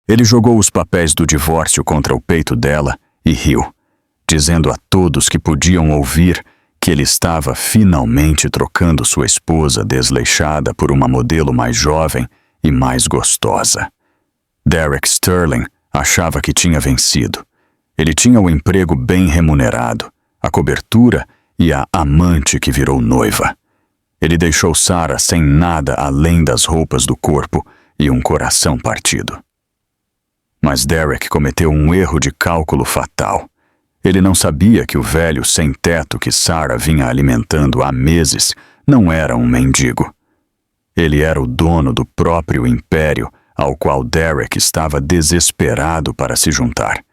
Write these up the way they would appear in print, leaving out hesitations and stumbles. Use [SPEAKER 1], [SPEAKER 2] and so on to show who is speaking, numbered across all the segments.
[SPEAKER 1] Ele jogou os papéis do divórcio contra o peito dela e riu, dizendo a todos que podiam ouvir que ele estava finalmente trocando sua esposa desleixada por uma modelo mais jovem e mais gostosa. Derek Sterling achava que tinha vencido. Ele tinha o emprego bem remunerado, a cobertura e a amante que virou noiva. Ele deixou Sarah sem nada além das roupas do corpo e um coração partido. Mas Derek cometeu um erro de cálculo fatal. Ele não sabia que o velho sem-teto que Sarah vinha alimentando há meses não era um mendigo. Ele era o dono do próprio império ao qual Derek estava desesperado para se juntar,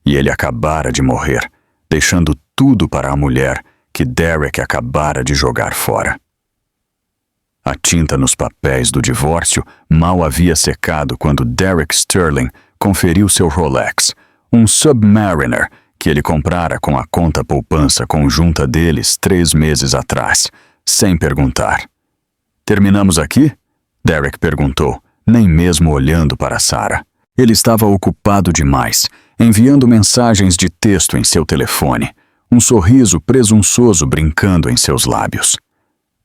[SPEAKER 1] e ele acabara de morrer, deixando tudo para a mulher que Derek acabara de jogar fora. A tinta nos papéis do divórcio mal havia secado quando Derek Sterling conferiu seu Rolex, um Submariner que ele comprara com a conta poupança conjunta deles 3 meses atrás, sem perguntar. "Terminamos aqui?" Derek perguntou, nem mesmo olhando para Sarah. Ele estava ocupado demais, enviando mensagens de texto em seu telefone, um sorriso presunçoso brincando em seus lábios.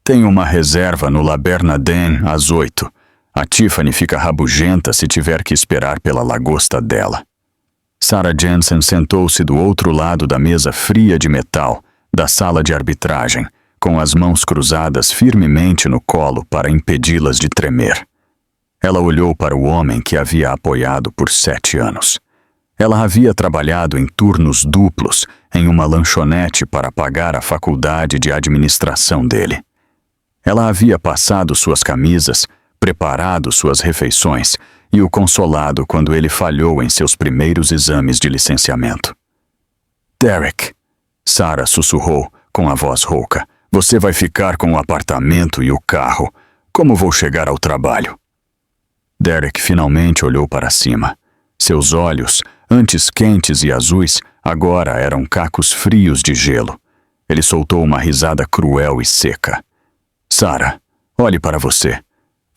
[SPEAKER 1] "Tenho uma reserva no La Bernardin às 8. A Tiffany fica rabugenta se tiver que esperar pela lagosta dela." Sarah Jensen sentou-se do outro lado da mesa fria de metal da sala de arbitragem, com as mãos cruzadas firmemente no colo para impedi-las de tremer. Ela olhou para o homem que a havia apoiado por 7 anos. Ela havia trabalhado em turnos duplos em uma lanchonete para pagar a faculdade de administração dele. Ela havia passado suas camisas, preparado suas refeições e o consolado quando ele falhou em seus primeiros exames de licenciamento. "Derek", Sarah sussurrou com a voz rouca, "você vai ficar com o apartamento e o carro. Como vou chegar ao trabalho?" Derek finalmente olhou para cima. Seus olhos, antes quentes e azuis, agora eram cacos frios de gelo. Ele soltou uma risada cruel e seca. "Sarah, olhe para você.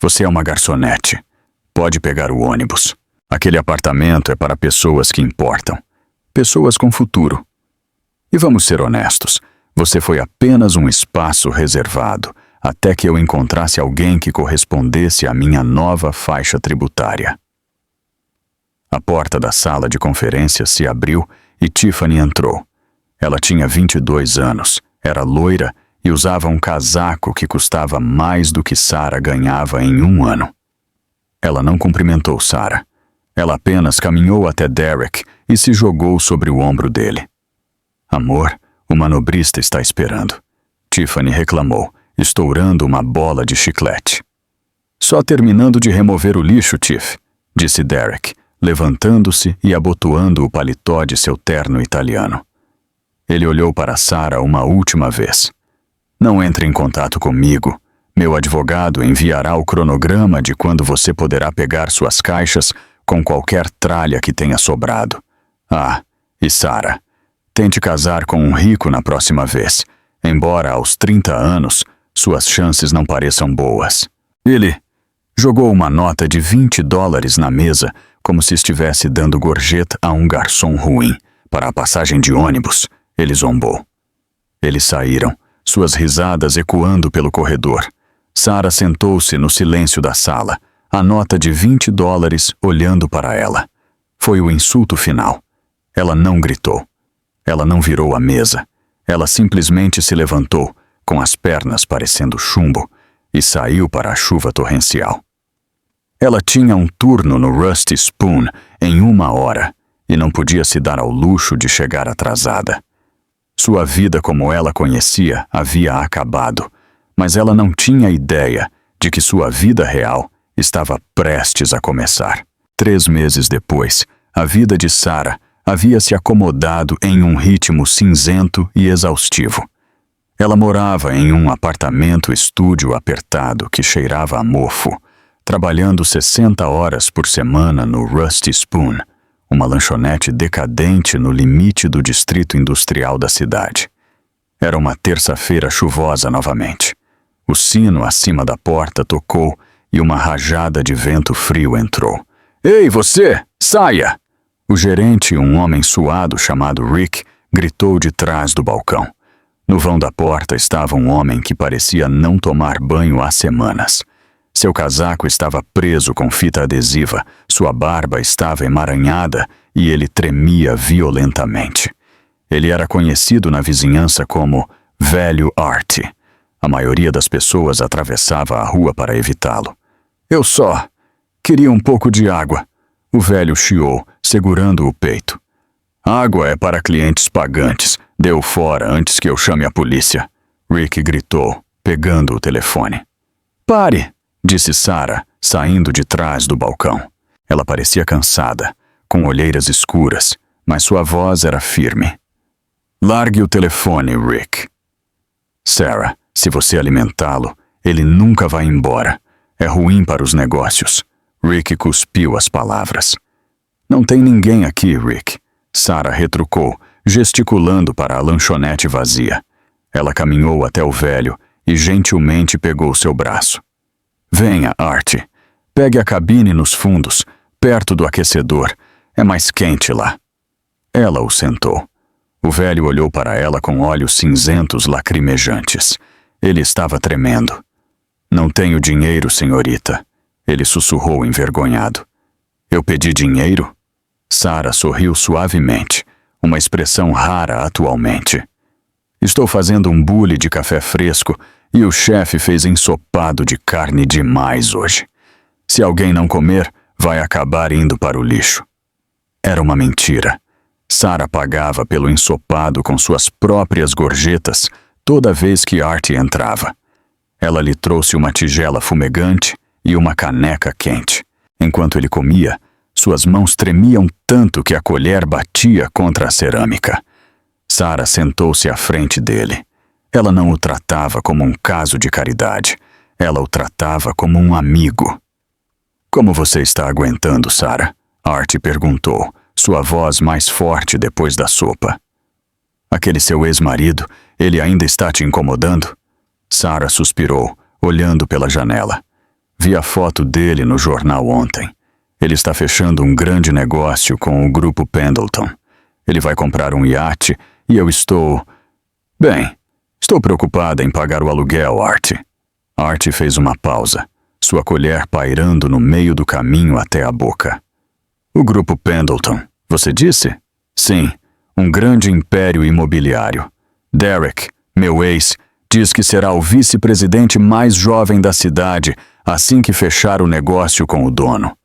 [SPEAKER 1] Você é uma garçonete. Pode pegar o ônibus. Aquele apartamento é para pessoas que importam. Pessoas com futuro. E vamos ser honestos, você foi apenas um espaço reservado, até que eu encontrasse alguém que correspondesse à minha nova faixa tributária." A porta da sala de conferências se abriu e Tiffany entrou. Ela tinha 22 anos, era loira e usava um casaco que custava mais do que Sarah ganhava em 1 ano. Ela não cumprimentou Sarah. Ela apenas caminhou até Derek e se jogou sobre o ombro dele. "Amor, o manobrista está esperando", Tiffany reclamou, estourando uma bola de chiclete. "Só terminando de remover o lixo, Tiff", disse Derek, levantando-se e abotoando o paletó de seu terno italiano. Ele olhou para Sarah uma última vez. "Não entre em contato comigo. Meu advogado enviará o cronograma de quando você poderá pegar suas caixas com qualquer tralha que tenha sobrado. Ah, e Sarah, tente casar com um rico na próxima vez, embora aos 30 anos suas chances não pareçam boas." Ele jogou uma nota de $20 na mesa como se estivesse dando gorjeta a um garçom ruim para a passagem de ônibus. Ele zombou. Eles saíram, suas risadas ecoando pelo corredor. Sarah sentou-se no silêncio da sala, a nota de $20 olhando para ela. Foi o insulto final. Ela não gritou. Ela não virou a mesa. Ela simplesmente se levantou, com as pernas parecendo chumbo, e saiu para a chuva torrencial. Ela tinha um turno no Rusty Spoon em 1 hora e não podia se dar ao luxo de chegar atrasada. Sua vida como ela conhecia havia acabado, mas ela não tinha ideia de que sua vida real estava prestes a começar. 3 meses depois, a vida de Sarah havia se acomodado em um ritmo cinzento e exaustivo. Ela morava em um apartamento-estúdio apertado que cheirava a mofo, trabalhando 60 horas por semana no Rusty Spoon, uma lanchonete decadente no limite do distrito industrial da cidade. Era uma terça-feira chuvosa novamente. O sino acima da porta tocou e uma rajada de vento frio entrou. "Ei, você!" Saia! O gerente, um homem suado chamado Rick, gritou de trás do balcão. No vão da porta estava um homem que parecia não tomar banho há semanas. Seu casaco estava preso com fita adesiva, sua barba estava emaranhada e ele tremia violentamente. Ele era conhecido na vizinhança como Velho Art. A maioria das pessoas atravessava a rua para evitá-lo. Eu só queria um pouco de água. O velho chiou, segurando o peito. Água é para clientes pagantes. Deu fora antes que eu chame a polícia. Rick gritou, pegando o telefone. Pare! Disse Sarah, saindo de trás do balcão. Ela parecia cansada, com olheiras escuras, mas sua voz era firme. Largue o telefone, Rick. Sarah, se você alimentá-lo, ele nunca vai embora. É ruim para os negócios. Rick cuspiu as palavras. Não tem ninguém aqui, Rick. Sarah retrucou, gesticulando para a lanchonete vazia. Ela caminhou até o velho e gentilmente pegou seu braço. Venha, Art. Pegue a cabine nos fundos, perto do aquecedor. É mais quente lá. Ela o sentou. O velho olhou para ela com olhos cinzentos lacrimejantes. Ele estava tremendo. Não tenho dinheiro, senhorita. Ele sussurrou envergonhado. Eu pedi dinheiro? Sarah sorriu suavemente, uma expressão rara atualmente. Estou fazendo um bule de café fresco e o chefe fez ensopado de carne demais hoje. Se alguém não comer, vai acabar indo para o lixo. Era uma mentira. Sarah pagava pelo ensopado com suas próprias gorjetas toda vez que Art entrava. Ela lhe trouxe uma tigela fumegante e uma caneca quente. Enquanto ele comia, suas mãos tremiam tanto que a colher batia contra a cerâmica. Sarah sentou-se à frente dele. Ela não o tratava como um caso de caridade. Ela o tratava como um amigo. Como você está aguentando, Sarah? Art perguntou, sua voz mais forte depois da sopa. Aquele seu ex-marido, ele ainda está te incomodando? Sarah suspirou, olhando pela janela. Vi a foto dele no jornal ontem. Ele está fechando um grande negócio com o grupo Pendleton. Ele vai comprar um iate e eu estou... Bem, estou preocupada em pagar o aluguel, Art. Art fez uma pausa, sua colher pairando no meio do caminho até a boca. O grupo Pendleton, você disse? Sim, um grande império imobiliário. Derek, meu ex, diz que será o vice-presidente mais jovem da cidade assim que fechar o negócio com o dono.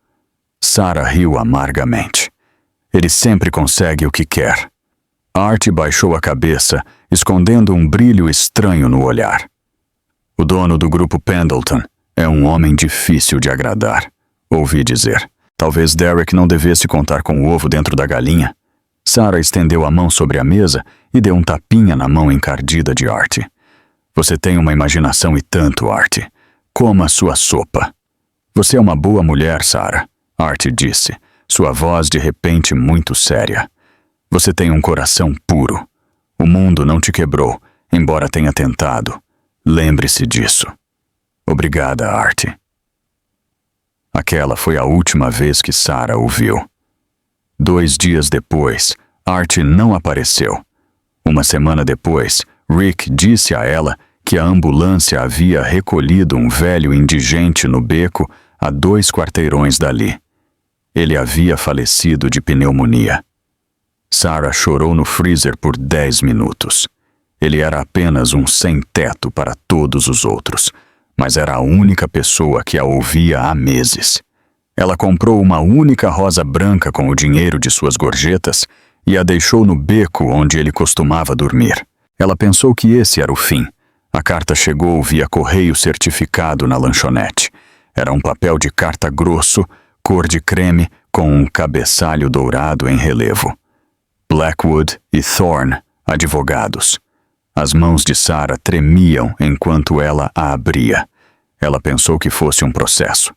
[SPEAKER 1] Sarah riu amargamente. Ele sempre consegue o que quer. Art baixou a cabeça, escondendo um brilho estranho no olhar. O dono do grupo Pendleton é um homem difícil de agradar, ouvi dizer. Talvez Derek não devesse contar com o ovo dentro da galinha. Sarah estendeu a mão sobre a mesa e deu um tapinha na mão encardida de Art. Você tem uma imaginação e tanto, Art. Coma sua sopa. Você é uma boa mulher, Sarah, Art disse, sua voz de repente muito séria. Você tem um coração puro. O mundo não te quebrou, embora tenha tentado. Lembre-se disso. Obrigada, Art. Aquela foi a última vez que Sarah o viu. 2 dias depois, Art não apareceu. Uma semana depois, Rick disse a ela que a ambulância havia recolhido um velho indigente no beco a 2 quarteirões dali. Ele havia falecido de pneumonia. Sarah chorou no freezer por 10 minutos. Ele era apenas um sem-teto para todos os outros, mas era a única pessoa que a ouvia há meses. Ela comprou uma única rosa branca com o dinheiro de suas gorjetas e a deixou no beco onde ele costumava dormir. Ela pensou que esse era o fim. A carta chegou via correio certificado na lanchonete. Era um papel de carta grosso, cor de creme, com um cabeçalho dourado em relevo. Blackwood e Thorne, advogados. As mãos de Sarah tremiam enquanto ela a abria. Ela pensou que fosse um processo.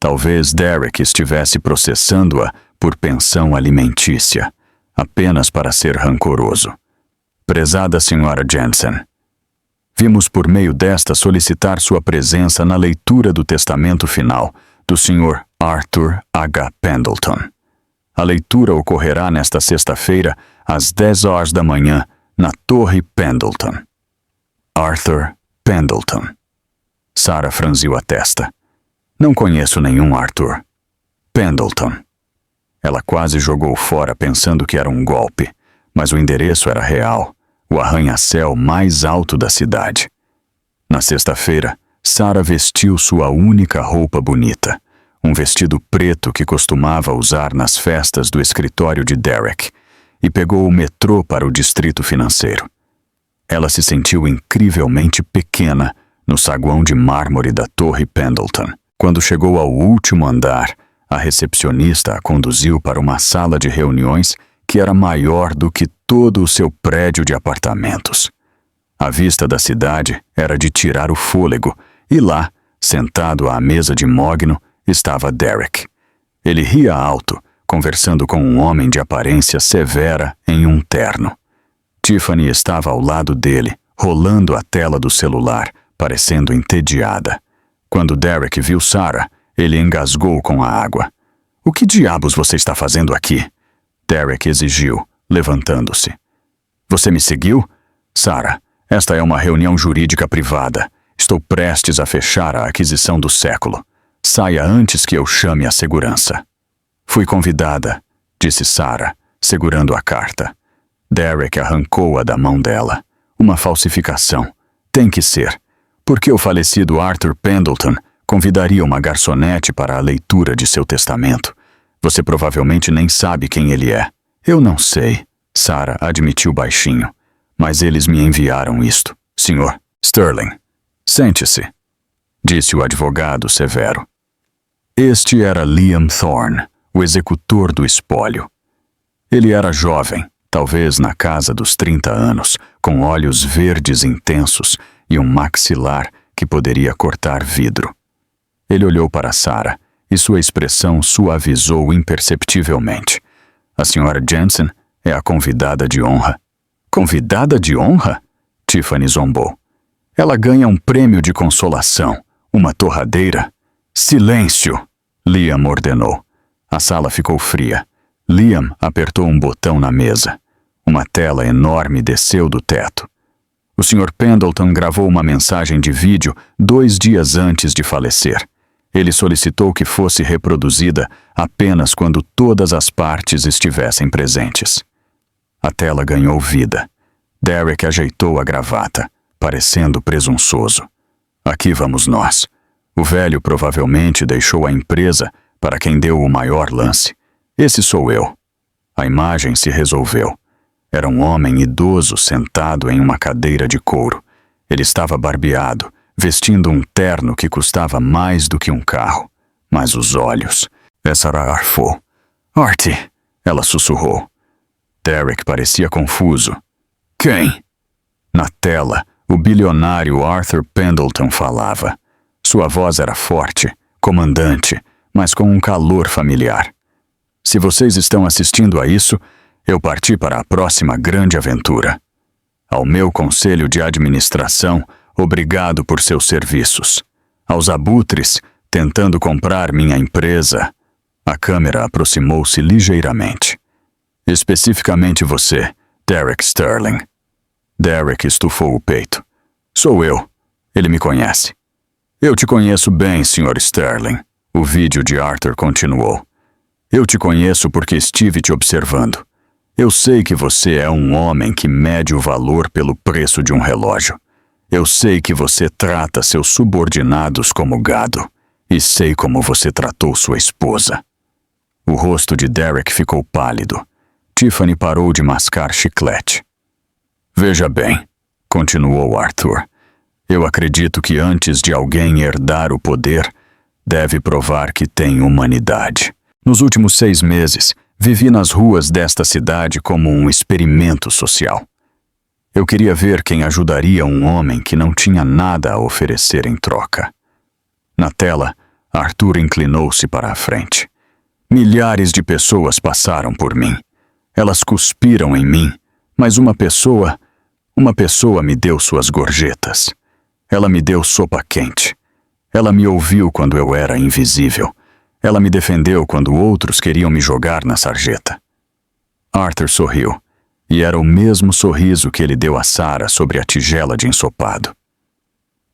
[SPEAKER 1] Talvez Derek estivesse processando-a por pensão alimentícia, apenas para ser rancoroso. Prezada Sra. Jensen, vimos por meio desta solicitar sua presença na leitura do testamento final do Sr. Arthur H. Pendleton. A leitura ocorrerá nesta sexta-feira, às 10 horas da manhã, na Torre Pendleton. Arthur Pendleton. Sarah franziu a testa. Não conheço nenhum Arthur. Pendleton. Ela quase jogou fora pensando que era um golpe, mas o endereço era real, o arranha-céu mais alto da cidade. Na sexta-feira, Sarah vestiu sua única roupa bonita, um vestido preto que costumava usar nas festas do escritório de Derek, e pegou o metrô para o distrito financeiro. Ela se sentiu incrivelmente pequena no saguão de mármore da Torre Pendleton. Quando chegou ao último andar, a recepcionista a conduziu para uma sala de reuniões que era maior do que todo o seu prédio de apartamentos. A vista da cidade era de tirar o fôlego, e lá, sentado à mesa de mogno, estava Derek. Ele ria alto, conversando com um homem de aparência severa em um terno. Tiffany estava ao lado dele, rolando a tela do celular, parecendo entediada. Quando Derek viu Sarah, ele engasgou com a água. "O que diabos você está fazendo aqui?" Derek exigiu, levantando-se. "Você me seguiu?" "Sarah, esta é uma reunião jurídica privada. Estou prestes a fechar a aquisição do século. Saia antes que eu chame a segurança." "Fui convidada", disse Sarah, segurando a carta. Derek arrancou-a da mão dela. "Uma falsificação. Tem que ser. Por que o falecido Arthur Pendleton convidaria uma garçonete para a leitura de seu testamento? Você provavelmente nem sabe quem ele é." "Eu não sei", Sarah admitiu baixinho. "Mas eles me enviaram isto, Sr. Sterling." "Sente-se", disse o advogado severo. Este era Liam Thorne, o executor do espólio. Ele era jovem, talvez na casa dos 30 anos, com olhos verdes intensos e um maxilar que poderia cortar vidro. Ele olhou para Sarah e sua expressão suavizou imperceptivelmente. "A Sra. Jensen é a convidada de honra." "Convidada de honra?" Tiffany zombou. "Ela ganha um prêmio de consolação, uma torradeira." "Silêncio!" Liam ordenou. A sala ficou fria. Liam apertou um botão na mesa. Uma tela enorme desceu do teto. O Sr. Pendleton gravou uma mensagem de vídeo 2 dias antes de falecer. Ele solicitou que fosse reproduzida apenas quando todas as partes estivessem presentes. A tela ganhou vida. Derek ajeitou a gravata, parecendo presunçoso. "Aqui vamos nós. O velho provavelmente deixou a empresa para quem deu o maior lance. Esse sou eu." A imagem se resolveu. Era um homem idoso sentado em uma cadeira de couro. Ele estava barbeado, vestindo um terno que custava mais do que um carro. Mas os olhos... Essa era Arfo. "Artie!" ela sussurrou. Derek parecia confuso. "Quem?" Na tela, o bilionário Arthur Pendleton falava. Sua voz era forte, comandante, mas com um calor familiar. "Se vocês estão assistindo a isso, eu parti para a próxima grande aventura. Ao meu conselho de administração, obrigado por seus serviços. Aos abutres, tentando comprar minha empresa." A câmera aproximou-se ligeiramente. "Especificamente você, Derek Sterling." Derek estufou o peito. "Sou eu. Ele me conhece." "Eu te conheço bem, Sr. Sterling." O vídeo de Arthur continuou. "Eu te conheço porque estive te observando. Eu sei que você é um homem que mede o valor pelo preço de um relógio. Eu sei que você trata seus subordinados como gado. E sei como você tratou sua esposa." O rosto de Derek ficou pálido. Tiffany parou de mascar chiclete. "Veja bem", continuou Arthur. "Eu acredito que antes de alguém herdar o poder, deve provar que tem humanidade. Nos últimos 6 meses, vivi nas ruas desta cidade como um experimento social. Eu queria ver quem ajudaria um homem que não tinha nada a oferecer em troca." Na tela, Arthur inclinou-se para a frente. "Milhares de pessoas passaram por mim. Elas cuspiram em mim, mas uma pessoa me deu suas gorjetas. Ela me deu sopa quente. Ela me ouviu quando eu era invisível. Ela me defendeu quando outros queriam me jogar na sarjeta. Arthur sorriu, e era o mesmo sorriso que ele deu a Sarah sobre a tigela de ensopado.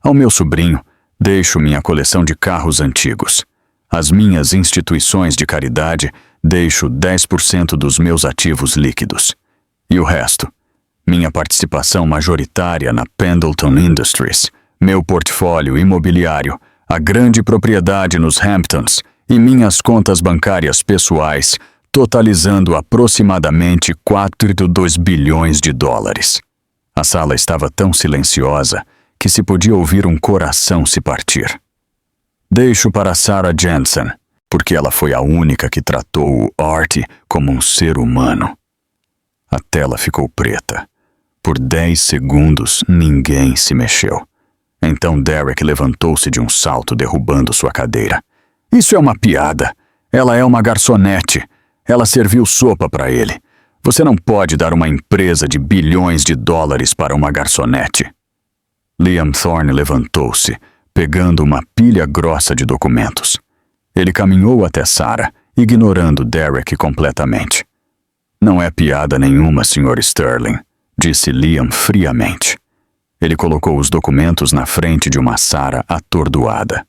[SPEAKER 1] Ao meu sobrinho, deixo minha coleção de carros antigos. Às minhas instituições de caridade, deixo 10% dos meus ativos líquidos. E o resto? Minha participação majoritária na Pendleton Industries, meu portfólio imobiliário, a grande propriedade nos Hamptons e minhas contas bancárias pessoais, totalizando aproximadamente 4,2 bilhões de dólares. A sala estava tão silenciosa que se podia ouvir um coração se partir. Deixo para Sarah Jensen, porque ela foi a única que tratou o Art como um ser humano. A tela ficou preta. Por 10 segundos, ninguém se mexeu. Então Derek levantou-se de um salto, derrubando sua cadeira. Isso é uma piada. Ela é uma garçonete. Ela serviu sopa para ele. Você não pode dar uma empresa de bilhões de dólares para uma garçonete. Liam Thorne levantou-se, pegando uma pilha grossa de documentos. Ele caminhou até Sarah, ignorando Derek completamente. Não é piada nenhuma, Sr. Sterling, disse Liam friamente. Ele colocou os documentos na frente de uma Sarah atordoada.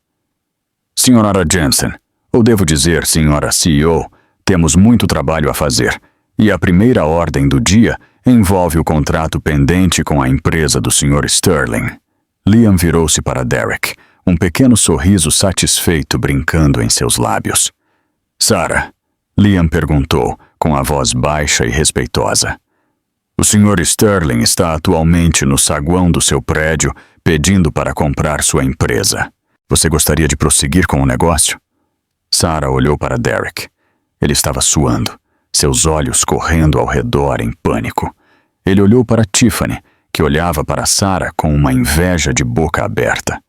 [SPEAKER 1] Sra. Jensen, ou devo dizer, Sra. CEO, temos muito trabalho a fazer, e a primeira ordem do dia envolve o contrato pendente com a empresa do Sr. Sterling. Liam virou-se para Derek, um pequeno sorriso satisfeito brincando em seus lábios. Sarah, Liam perguntou, com a voz baixa e respeitosa. O Sr. Sterling está atualmente no saguão do seu prédio pedindo para comprar sua empresa. Você gostaria de prosseguir com o negócio? Sarah olhou para Derek. Ele estava suando, seus olhos correndo ao redor em pânico. Ele olhou para Tiffany, que olhava para Sarah com uma inveja de boca aberta.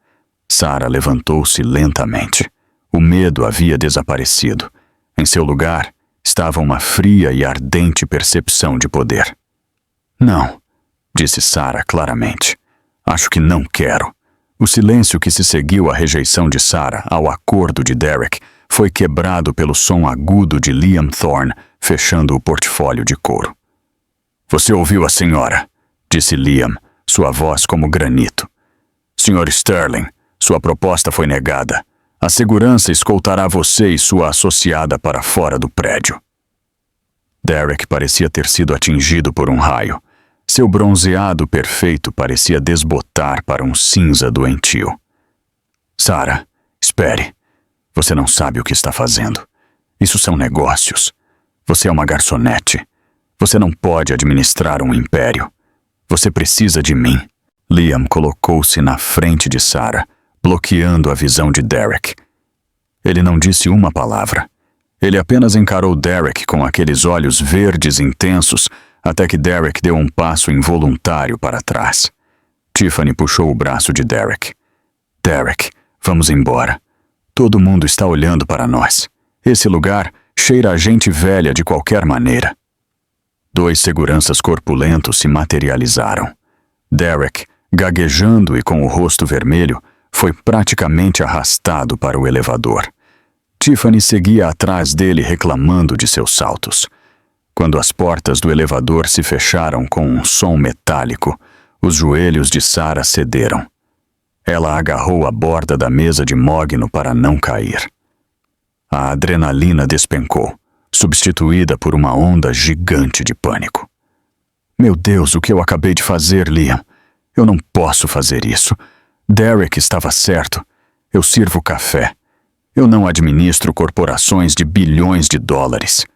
[SPEAKER 1] Sarah levantou-se lentamente. O medo havia desaparecido. Em seu lugar, estava uma fria e ardente percepção de poder. Não, disse Sarah claramente. Acho que não quero. O silêncio que se seguiu à rejeição de Sarah ao acordo de Derek foi quebrado pelo som agudo de Liam Thorne fechando o portfólio de couro. Você ouviu a senhora, disse Liam, sua voz como granito. Sr. Sterling, sua proposta foi negada. A segurança escoltará você e sua associada para fora do prédio. Derek parecia ter sido atingido por um raio. Seu bronzeado perfeito parecia desbotar para um cinza doentio. Sarah, espere. Você não sabe o que está fazendo. Isso são negócios. Você é uma garçonete. Você não pode administrar um império. Você precisa de mim. Liam colocou-se na frente de Sarah, bloqueando a visão de Derek. Ele não disse uma palavra. Ele apenas encarou Derek com aqueles olhos verdes intensos, até que Derek deu um passo involuntário para trás. Tiffany puxou o braço de Derek. Derek, vamos embora. Todo mundo está olhando para nós. Esse lugar cheira a gente velha de qualquer maneira. 2 seguranças corpulentos se materializaram. Derek, gaguejando e com o rosto vermelho, foi praticamente arrastado para o elevador. Tiffany seguia atrás dele reclamando de seus saltos. Quando as portas do elevador se fecharam com um som metálico, os joelhos de Sarah cederam. Ela agarrou a borda da mesa de mogno para não cair. A adrenalina despencou, substituída por uma onda gigante de pânico. Meu Deus, o que eu acabei de fazer, Liam? Eu não posso fazer isso. Derek estava certo. Eu sirvo café. Eu não administro corporações de bilhões de dólares.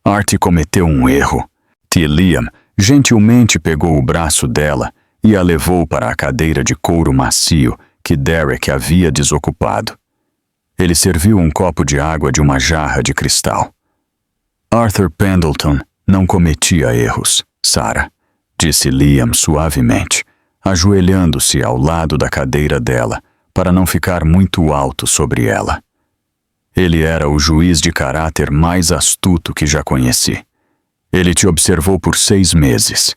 [SPEAKER 1] Art cometeu um erro. T. Liam gentilmente pegou o braço dela e a levou para a cadeira de couro macio que Derek havia desocupado. Ele serviu um copo de água de uma jarra de cristal. Arthur Pendleton não cometia erros, Sarah, disse Liam suavemente, ajoelhando-se ao lado da cadeira dela para não ficar muito alto sobre ela. Ele era o juiz de caráter mais astuto que já conheci. Ele te observou por 6 meses.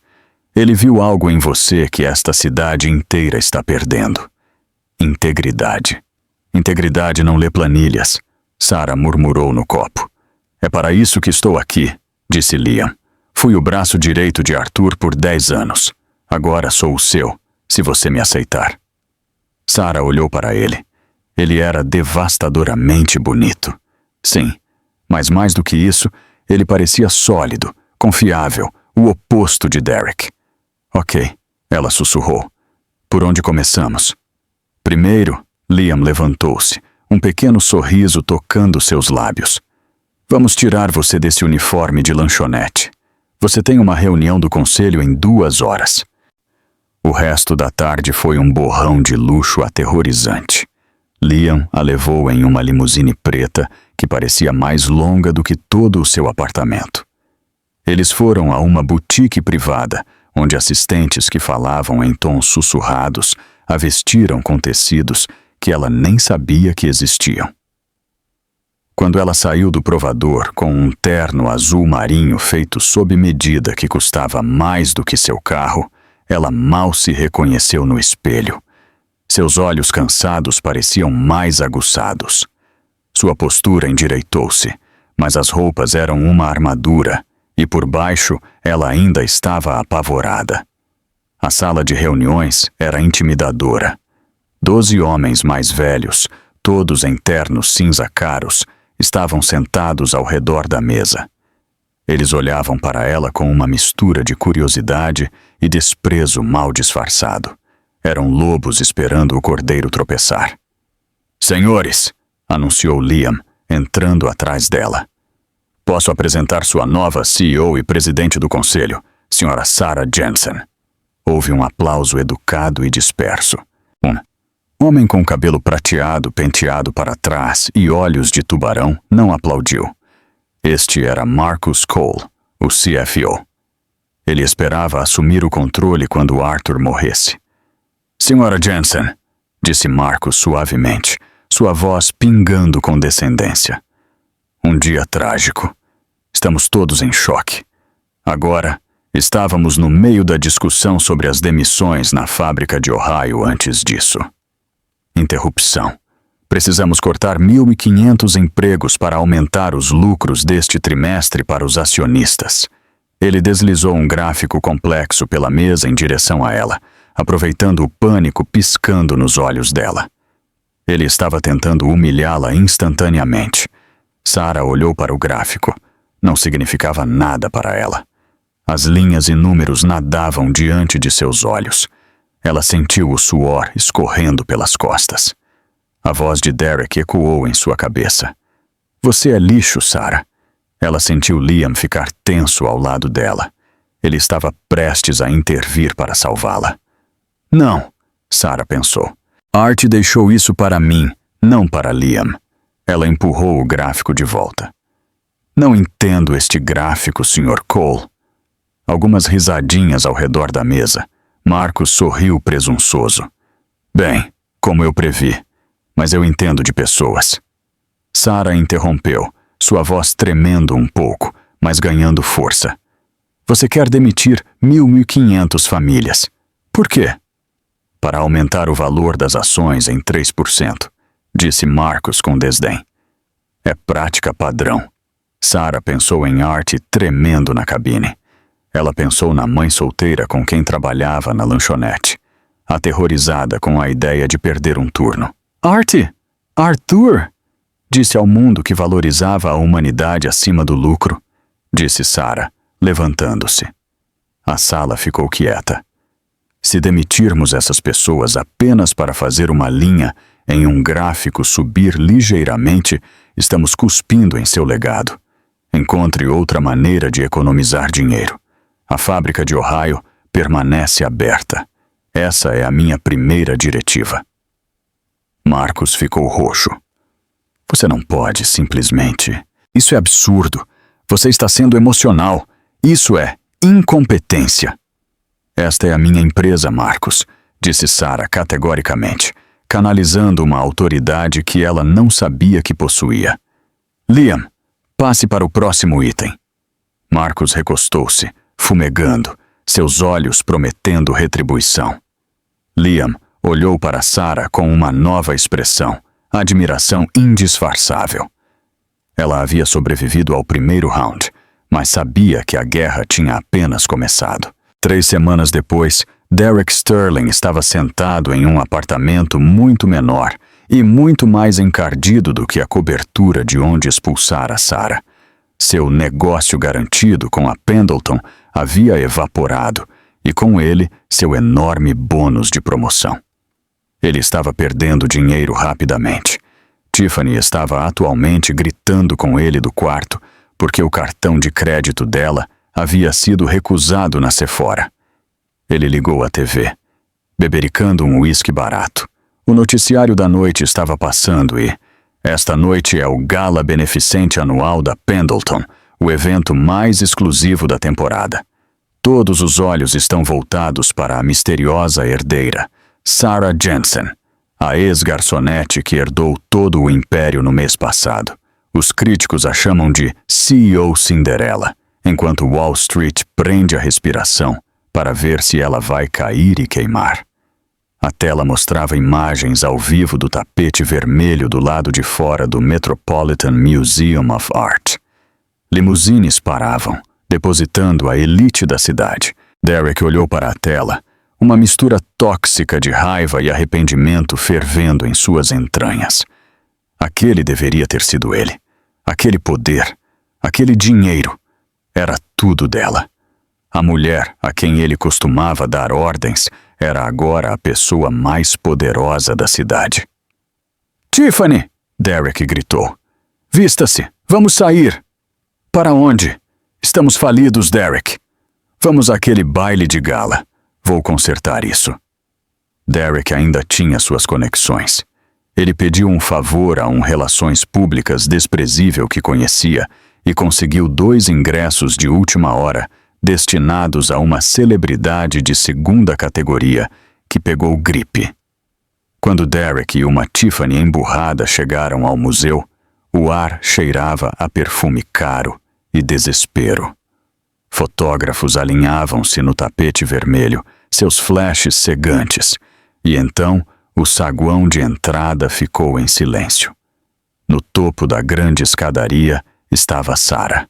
[SPEAKER 1] Ele viu algo em você que esta cidade inteira está perdendo. Integridade. Integridade não lê planilhas. Sarah murmurou no copo. É para isso que estou aqui, disse Liam. Fui o braço direito de Arthur por 10 anos. Agora sou o seu, se você me aceitar. Sarah olhou para ele. Ele era devastadoramente bonito. Sim, mas mais do que isso, ele parecia sólido, confiável, o oposto de Derek. Ok, ela sussurrou. Por onde começamos? Primeiro, Liam levantou-se, um pequeno sorriso tocando seus lábios. Vamos tirar você desse uniforme de lanchonete. Você tem uma reunião do conselho em 2 horas. O resto da tarde foi um borrão de luxo aterrorizante. Liam a levou em uma limusine preta que parecia mais longa do que todo o seu apartamento. Eles foram a uma boutique privada, onde assistentes que falavam em tons sussurrados a vestiram com tecidos que ela nem sabia que existiam. Quando ela saiu do provador com um terno azul marinho feito sob medida que custava mais do que seu carro, ela mal se reconheceu no espelho. Seus olhos cansados pareciam mais aguçados. Sua postura endireitou-se, mas as roupas eram uma armadura, e por baixo ela ainda estava apavorada. A sala de reuniões era intimidadora. 12 homens mais velhos, todos em ternos cinza caros, estavam sentados ao redor da mesa. Eles olhavam para ela com uma mistura de curiosidade e desprezo mal disfarçado. Eram lobos esperando o cordeiro tropeçar. Senhores, anunciou Liam, entrando atrás dela. Posso apresentar sua nova CEO e presidente do conselho, Sra. Sarah Jensen. Houve um aplauso educado e disperso. Um homem com cabelo prateado penteado para trás e olhos de tubarão não aplaudiu. Este era Marcus Cole, o CFO. Ele esperava assumir o controle quando Arthur morresse. Sra. Jensen, disse Marcus suavemente, sua voz pingando com descendência. Um dia trágico. Estamos todos em choque. Agora, estávamos no meio da discussão sobre as demissões na fábrica de Ohio antes disso. Interrupção. Precisamos cortar 1.500 empregos para aumentar os lucros deste trimestre para os acionistas. Ele deslizou um gráfico complexo pela mesa em direção a ela, aproveitando o pânico piscando nos olhos dela. Ele estava tentando humilhá-la instantaneamente. Sarah olhou para o gráfico. Não significava nada para ela. As linhas e números nadavam diante de seus olhos. Ela sentiu o suor escorrendo pelas costas. A voz de Derek ecoou em sua cabeça. Você é lixo, Sarah. Ela sentiu Liam ficar tenso ao lado dela. Ele estava prestes a intervir para salvá-la. Não, Sarah pensou. Art deixou isso para mim, não para Liam. Ela empurrou o gráfico de volta. Não entendo este gráfico, Sr. Cole. Algumas risadinhas ao redor da mesa. Marcos sorriu presunçoso. Bem, como eu previ, mas eu entendo de pessoas. Sarah interrompeu, sua voz tremendo um pouco, mas ganhando força. Você quer demitir 1.500 famílias. Por quê? Para aumentar o valor das ações em 3%, disse Marcos com desdém. É prática padrão. Sarah pensou em Art tremendo na cabine. Ela pensou na mãe solteira com quem trabalhava na lanchonete, aterrorizada com a ideia de perder um turno. Art! Arthur! Disse ao mundo que valorizava a humanidade acima do lucro, disse Sarah, levantando-se. A sala ficou quieta. Se demitirmos essas pessoas apenas para fazer uma linha em um gráfico subir ligeiramente, estamos cuspindo em seu legado. Encontre outra maneira de economizar dinheiro. A fábrica de Ohio permanece aberta. Essa é a minha primeira diretiva. Marcos ficou roxo. Você não pode simplesmente... Isso é absurdo. Você está sendo emocional. Isso é incompetência. Esta é a minha empresa, Marcos, disse Sarah categoricamente, canalizando uma autoridade que ela não sabia que possuía. Liam, passe para o próximo item. Marcos recostou-se, fumegando, seus olhos prometendo retribuição. Liam olhou para Sarah com uma nova expressão, admiração indisfarçável. Ela havia sobrevivido ao primeiro round, mas sabia que a guerra tinha apenas começado. 3 semanas depois, Derek Sterling estava sentado em um apartamento muito menor e muito mais encardido do que a cobertura de onde expulsara Sarah. Seu negócio garantido com a Pendleton havia evaporado e com ele seu enorme bônus de promoção. Ele estava perdendo dinheiro rapidamente. Tiffany estava atualmente gritando com ele do quarto porque o cartão de crédito dela havia sido recusado na Sephora. Ele ligou a TV, bebericando um uísque barato. O noticiário da noite estava passando e esta noite é o Gala Beneficente Anual da Pendleton, o evento mais exclusivo da temporada. Todos os olhos estão voltados para a misteriosa herdeira, Sarah Jensen, a ex-garçonete que herdou todo o império no mês passado. Os críticos a chamam de CEO Cinderela, enquanto Wall Street prende a respiração para ver se ela vai cair e queimar. A tela mostrava imagens ao vivo do tapete vermelho do lado de fora do Metropolitan Museum of Art. Limusines paravam, depositando a elite da cidade. Derek olhou para a tela, uma mistura tóxica de raiva e arrependimento fervendo em suas entranhas. Aquele deveria ter sido ele. Aquele poder, aquele dinheiro, era tudo dela. A mulher a quem ele costumava dar ordens era agora a pessoa mais poderosa da cidade. "Tiffany!" Derek gritou. "Vista-se! Vamos sair!" "Para onde?" "Estamos falidos, Derek." "Vamos àquele baile de gala. Vou consertar isso." Derek ainda tinha suas conexões. Ele pediu um favor a um relações públicas desprezível que conhecia e conseguiu 2 ingressos de última hora destinados a uma celebridade de 2ª categoria que pegou gripe. Quando Derek e uma Tiffany emburrada chegaram ao museu, o ar cheirava a perfume caro e desespero. Fotógrafos alinhavam-se no tapete vermelho, seus flashes cegantes, e então o saguão de entrada ficou em silêncio. No topo da grande escadaria estava Sarah.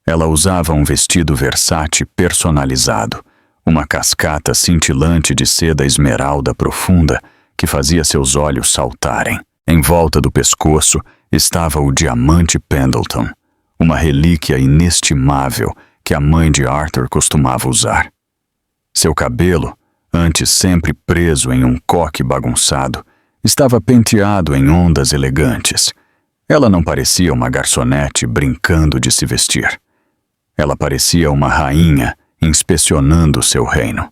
[SPEAKER 1] Ela usava um vestido Versace personalizado, uma cascata cintilante de seda esmeralda profunda que fazia seus olhos saltarem. Em volta do pescoço estava o diamante Pendleton, uma relíquia inestimável que a mãe de Arthur costumava usar. Seu cabelo, antes sempre preso em um coque bagunçado, estava penteado em ondas elegantes. Ela não parecia uma garçonete brincando de se vestir. Ela parecia uma rainha inspecionando seu reino.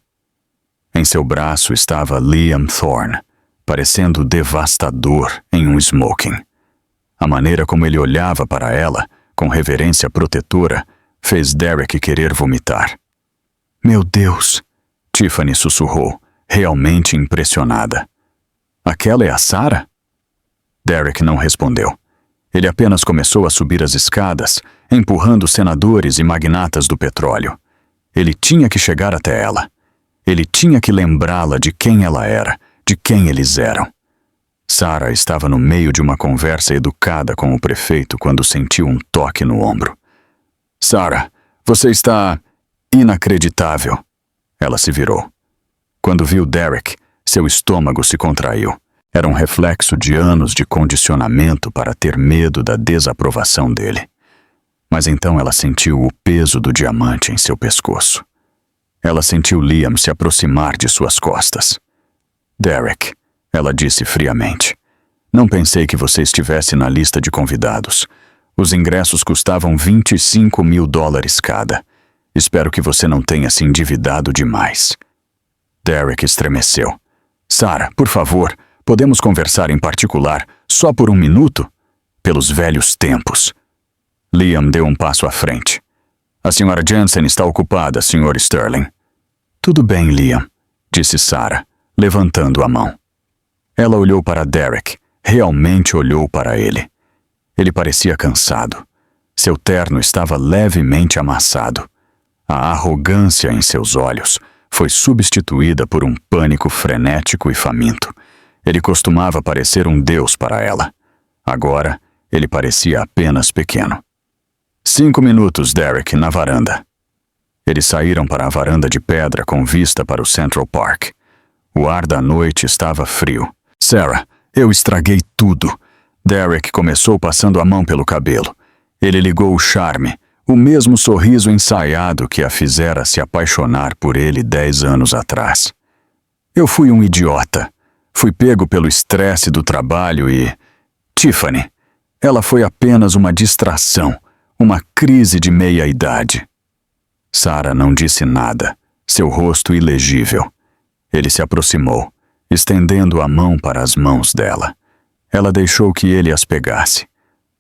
[SPEAKER 1] Em seu braço estava Liam Thorne, parecendo devastador em um smoking. A maneira como ele olhava para ela, com reverência protetora, fez Derek querer vomitar. "Meu Deus!" Tiffany sussurrou, realmente impressionada. "Aquela é a Sarah?" Derek não respondeu. Ele apenas começou a subir as escadas, empurrando senadores e magnatas do petróleo. Ele tinha que chegar até ela. Ele tinha que lembrá-la de quem ela era, de quem eles eram. Sarah estava no meio de uma conversa educada com o prefeito quando sentiu um toque no ombro. "Sarah, você está inacreditável." Ela se virou. Quando viu Derek, seu estômago se contraiu. Era um reflexo de anos de condicionamento para ter medo da desaprovação dele. Mas então ela sentiu o peso do diamante em seu pescoço. Ela sentiu Liam se aproximar de suas costas. "Derek", ela disse friamente, "não pensei que você estivesse na lista de convidados. Os ingressos custavam $25.000 cada. Espero que você não tenha se endividado demais." Derek estremeceu. "Sarah, por favor, podemos conversar em particular, só por 1 minuto? Pelos velhos tempos." Liam deu um passo à frente. "A Sra. Jensen está ocupada, Sr. Sterling." "Tudo bem, Liam", disse Sarah, levantando a mão. Ela olhou para Derek, realmente olhou para ele. Ele parecia cansado. Seu terno estava levemente amassado. A arrogância em seus olhos foi substituída por um pânico frenético e faminto. Ele costumava parecer um deus para ela. Agora, Ele parecia apenas pequeno. 5 minutos, Derek, na varanda. Eles saíram para a varanda de pedra com vista para o Central Park. O ar da noite estava frio. Sarah, eu estraguei tudo. Derek começou passando a mão pelo cabelo. Ele ligou o charme, o mesmo sorriso ensaiado que a fizera se apaixonar por ele 10 anos atrás. Eu fui um idiota. Fui pego pelo estresse do trabalho e... Tiffany, ela foi apenas uma distração, uma crise de meia-idade. Sarah não disse nada, seu rosto ilegível. Ele se aproximou, estendendo a mão para as mãos dela. Ela deixou que ele as pegasse.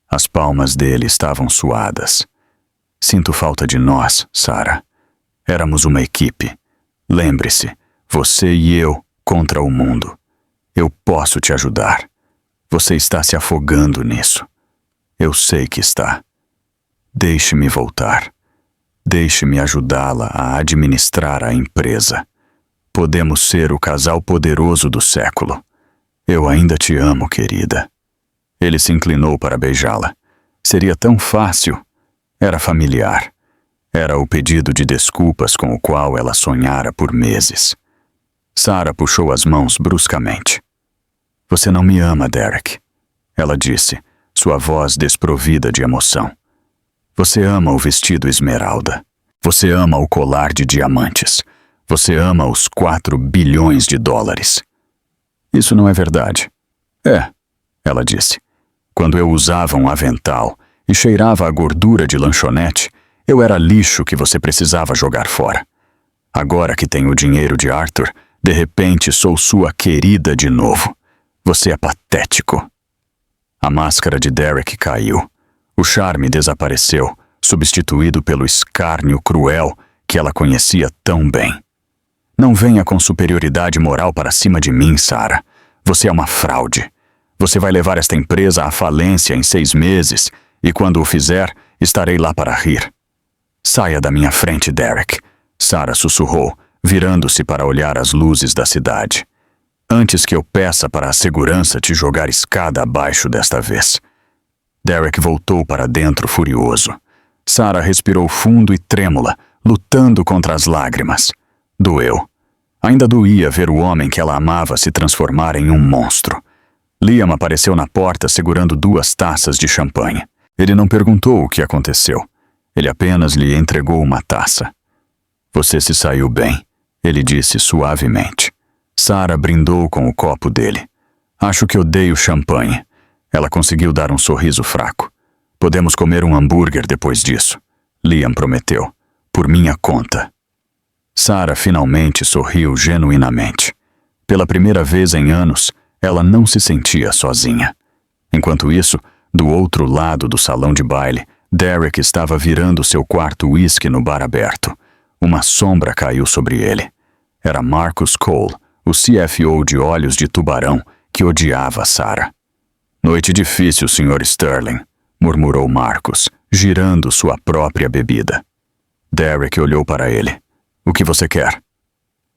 [SPEAKER 1] As palmas dele estavam suadas. Sinto falta de nós, Sarah. Éramos uma equipe. Lembre-se, você e eu contra o mundo. Eu posso te ajudar. Você está se afogando nisso. Eu sei que está. Deixe-me voltar. Deixe-me ajudá-la a administrar a empresa. Podemos ser o casal poderoso do século. Eu ainda te amo, querida. Ele se inclinou para beijá-la. Seria tão fácil. Era familiar. Era o pedido de desculpas com o qual ela sonhara por meses. Sarah puxou as mãos bruscamente. Você não me ama, Derek. Ela disse, sua voz desprovida de emoção. Você ama o vestido esmeralda. Você ama o colar de diamantes. Você ama os 4 bilhões de dólares. Isso não é verdade. É, ela disse. Quando eu usava um avental e cheirava a gordura de lanchonete, eu era lixo que você precisava jogar fora. Agora que tenho o dinheiro de Arthur, de repente sou sua querida de novo. Você é patético. A máscara de Derek caiu. O charme desapareceu, substituído pelo escárnio cruel que ela conhecia tão bem. Não venha com superioridade moral para cima de mim, Sarah. Você é uma fraude. Você vai levar esta empresa à falência em 6 meses e quando o fizer, estarei lá para rir. Saia da minha frente, Derek. Sarah sussurrou, virando-se para olhar as luzes da cidade. Antes que eu peça para a segurança te jogar escada abaixo desta vez. Derek voltou para dentro furioso. Sarah respirou fundo e trêmula, lutando contra as lágrimas. Doeu. Ainda doía ver o homem que ela amava se transformar em um monstro. Liam apareceu na porta segurando 2 taças de champanhe. Ele não perguntou o que aconteceu. Ele apenas lhe entregou uma taça. Você se saiu bem, ele disse suavemente. Sarah brindou com o copo dele. Acho que odeio champanhe. Ela conseguiu dar um sorriso fraco. Podemos comer um hambúrguer depois disso. Liam prometeu. Por minha conta. Sarah finalmente sorriu genuinamente. Pela primeira vez em anos, ela não se sentia sozinha. Enquanto isso, do outro lado do salão de baile, Derek estava virando seu quarto whisky no bar aberto. Uma sombra caiu sobre ele. Era Marcus Cole, o CFO de Olhos de Tubarão, que odiava Sarah. Noite difícil, Sr. Sterling, murmurou Marcus, girando sua própria bebida. Derek olhou para ele. O que você quer?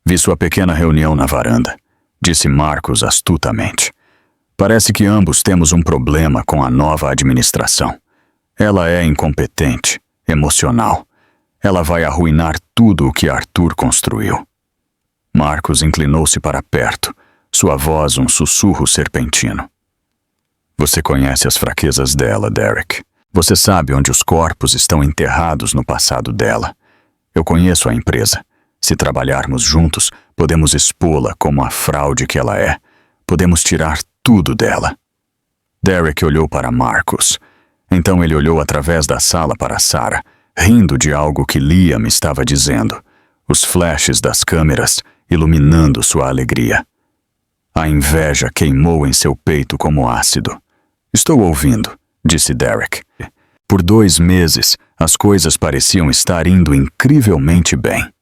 [SPEAKER 1] Vi sua pequena reunião na varanda, disse Marcus astutamente. Parece que ambos temos um problema com a nova administração. Ela é incompetente, emocional. Ela vai arruinar tudo o que Arthur construiu. Marcus inclinou-se para perto, sua voz um sussurro serpentino. Você conhece as fraquezas dela, Derek. Você sabe onde os corpos estão enterrados no passado dela. Eu conheço a empresa. Se trabalharmos juntos, podemos expô-la como a fraude que ela é. Podemos tirar tudo dela. Derek olhou para Marcus. Então ele olhou através da sala para Sarah, rindo de algo que Liam estava dizendo. Os flashes das câmeras iluminando sua alegria. A inveja queimou em seu peito como ácido. Estou ouvindo, disse Derek. Por 2 meses, as coisas pareciam estar indo incrivelmente bem.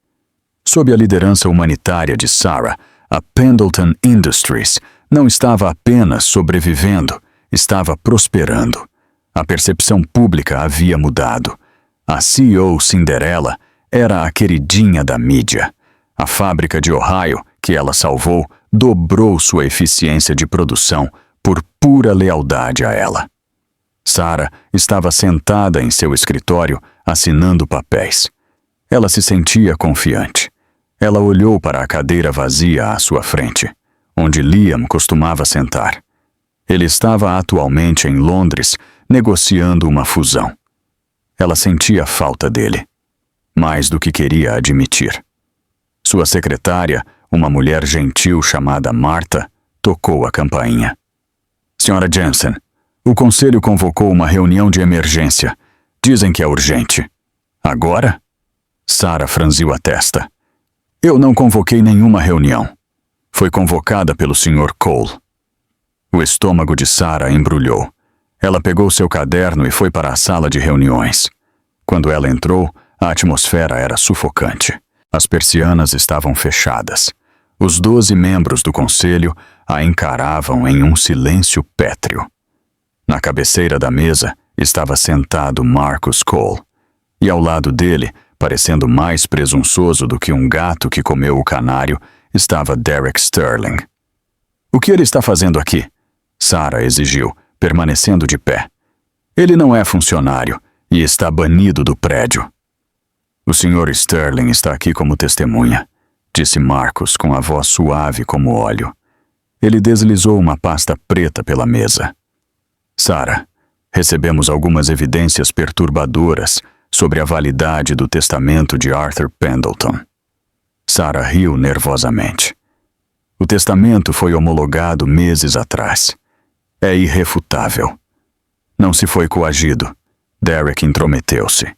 [SPEAKER 1] Sob a liderança humanitária de Sarah, a Pendleton Industries não estava apenas sobrevivendo, estava prosperando. A percepção pública havia mudado. A CEO Cinderella era a queridinha da mídia. A fábrica de Ohio, que ela salvou, dobrou sua eficiência de produção por pura lealdade a ela. Sarah estava sentada em seu escritório, assinando papéis. Ela se sentia confiante. Ela olhou para a cadeira vazia à sua frente, onde Liam costumava sentar. Ele estava atualmente em Londres, negociando uma fusão. Ela sentia falta dele, mais do que queria admitir. Sua secretária, uma mulher gentil chamada Martha, tocou a campainha. Sra. Jensen, o conselho convocou uma reunião de emergência. Dizem que é urgente. Agora? Sarah franziu a testa. Eu não convoquei nenhuma reunião. Foi convocada pelo Sr. Cole. O estômago de Sarah embrulhou. Ela pegou seu caderno e foi para a sala de reuniões. Quando ela entrou, a atmosfera era sufocante. As persianas estavam fechadas. Os 12 membros do conselho a encaravam em um silêncio pétreo. Na cabeceira da mesa estava sentado Marcus Cole, e ao lado dele, parecendo mais presunçoso do que um gato que comeu o canário, estava Derek Sterling. O que ele está fazendo aqui? Sarah exigiu, permanecendo de pé. Ele não é funcionário e está banido do prédio. O Sr. Sterling está aqui como testemunha, disse Marcus com a voz suave como óleo. Ele deslizou uma pasta preta pela mesa. Sarah, recebemos algumas evidências perturbadoras sobre a validade do testamento de Arthur Pendleton. Sarah riu nervosamente. O testamento foi homologado meses atrás. É irrefutável. Não se foi coagido. Derek intrometeu-se.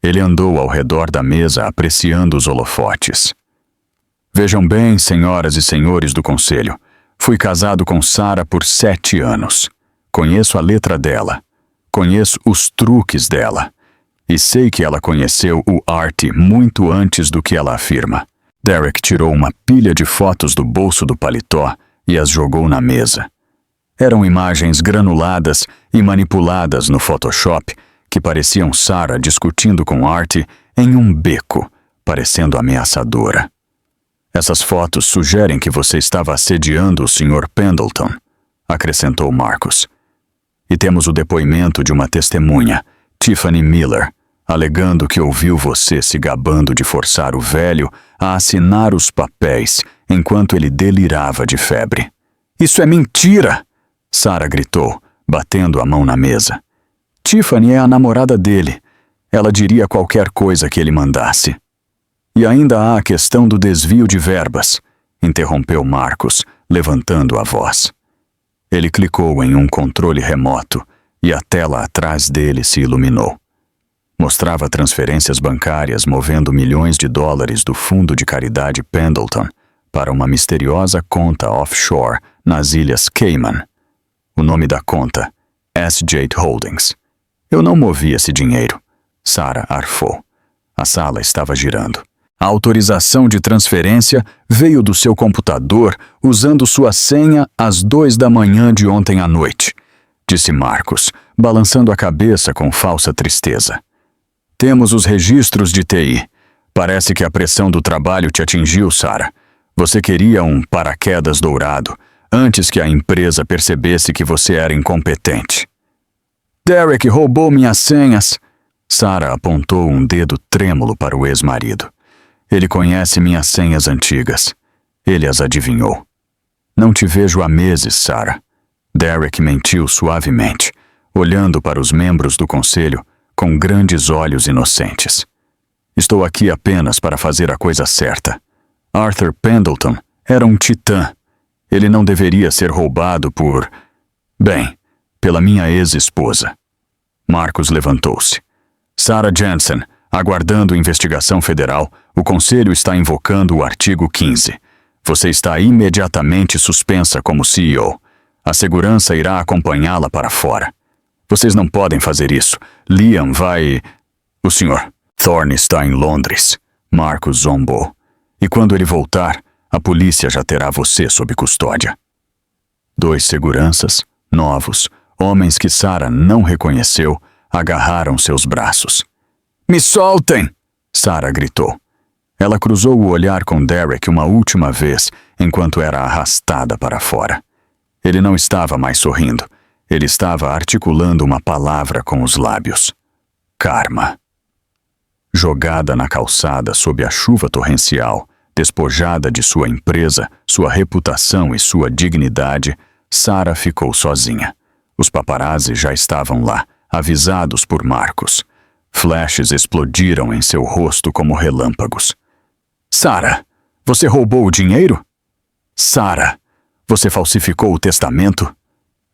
[SPEAKER 1] Ele andou ao redor da mesa apreciando os holofotes. Vejam bem, senhoras e senhores do conselho, fui casado com Sarah por 7 anos. Conheço a letra dela. Conheço os truques dela. E sei que ela conheceu o Art muito antes do que ela afirma. Derek tirou uma pilha de fotos do bolso do paletó e as jogou na mesa. Eram imagens granuladas e manipuladas no Photoshop que pareciam Sarah discutindo com Art em um beco, parecendo ameaçadora. Essas fotos sugerem que você estava assediando o Sr. Pendleton, acrescentou Marcus. E temos o depoimento de uma testemunha, Tiffany Miller, alegando que ouviu você se gabando de forçar o velho a assinar os papéis enquanto ele delirava de febre. Isso é mentira! Sarah gritou, batendo a mão na mesa. Tiffany é a namorada dele. Ela diria qualquer coisa que ele mandasse. E ainda há a questão do desvio de verbas, interrompeu Marcus, levantando a voz. Ele clicou em um controle remoto e a tela atrás dele se iluminou. Mostrava transferências bancárias movendo milhões de dólares do fundo de caridade Pendleton para uma misteriosa conta offshore nas Ilhas Cayman. O nome da conta, S.J. Holdings. Eu não movi esse dinheiro. Sarah arfou. A sala estava girando. A autorização de transferência veio do seu computador usando sua senha às 2 da manhã de ontem à noite, disse Marcus, balançando a cabeça com falsa tristeza. Temos os registros de TI. Parece que a pressão do trabalho te atingiu, Sarah. Você queria um paraquedas dourado, antes que a empresa percebesse que você era incompetente. Derek roubou minhas senhas. Sarah apontou um dedo trêmulo para o ex-marido. Ele conhece minhas senhas antigas. Ele as adivinhou. Não te vejo há meses, Sarah. Derek mentiu suavemente, olhando para os membros do conselho com grandes olhos inocentes. Estou aqui apenas para fazer a coisa certa. Arthur Pendleton era um titã. Ele não deveria ser roubado por... Bem, pela minha ex-esposa. Marcus levantou-se. Sarah Jensen, aguardando investigação federal, o conselho está invocando o artigo 15. Você está imediatamente suspensa como CEO. A segurança irá acompanhá-la para fora. Vocês não podem fazer isso. Liam vai... O Sr. Thorne está em Londres. Marcus zombou. E quando ele voltar, a polícia já terá você sob custódia. 2 seguranças, novos, homens que Sarah não reconheceu, agarraram seus braços. Me soltem! Sarah gritou. Ela cruzou o olhar com Derek uma última vez, enquanto era arrastada para fora. Ele não estava mais sorrindo. Ele estava articulando uma palavra com os lábios. Karma. Jogada na calçada sob a chuva torrencial, despojada de sua empresa, sua reputação e sua dignidade, Sarah ficou sozinha. Os paparazzi já estavam lá, avisados por Marcos. Flashes explodiram em seu rosto como relâmpagos. Sarah, você roubou o dinheiro? Sarah, você falsificou o testamento?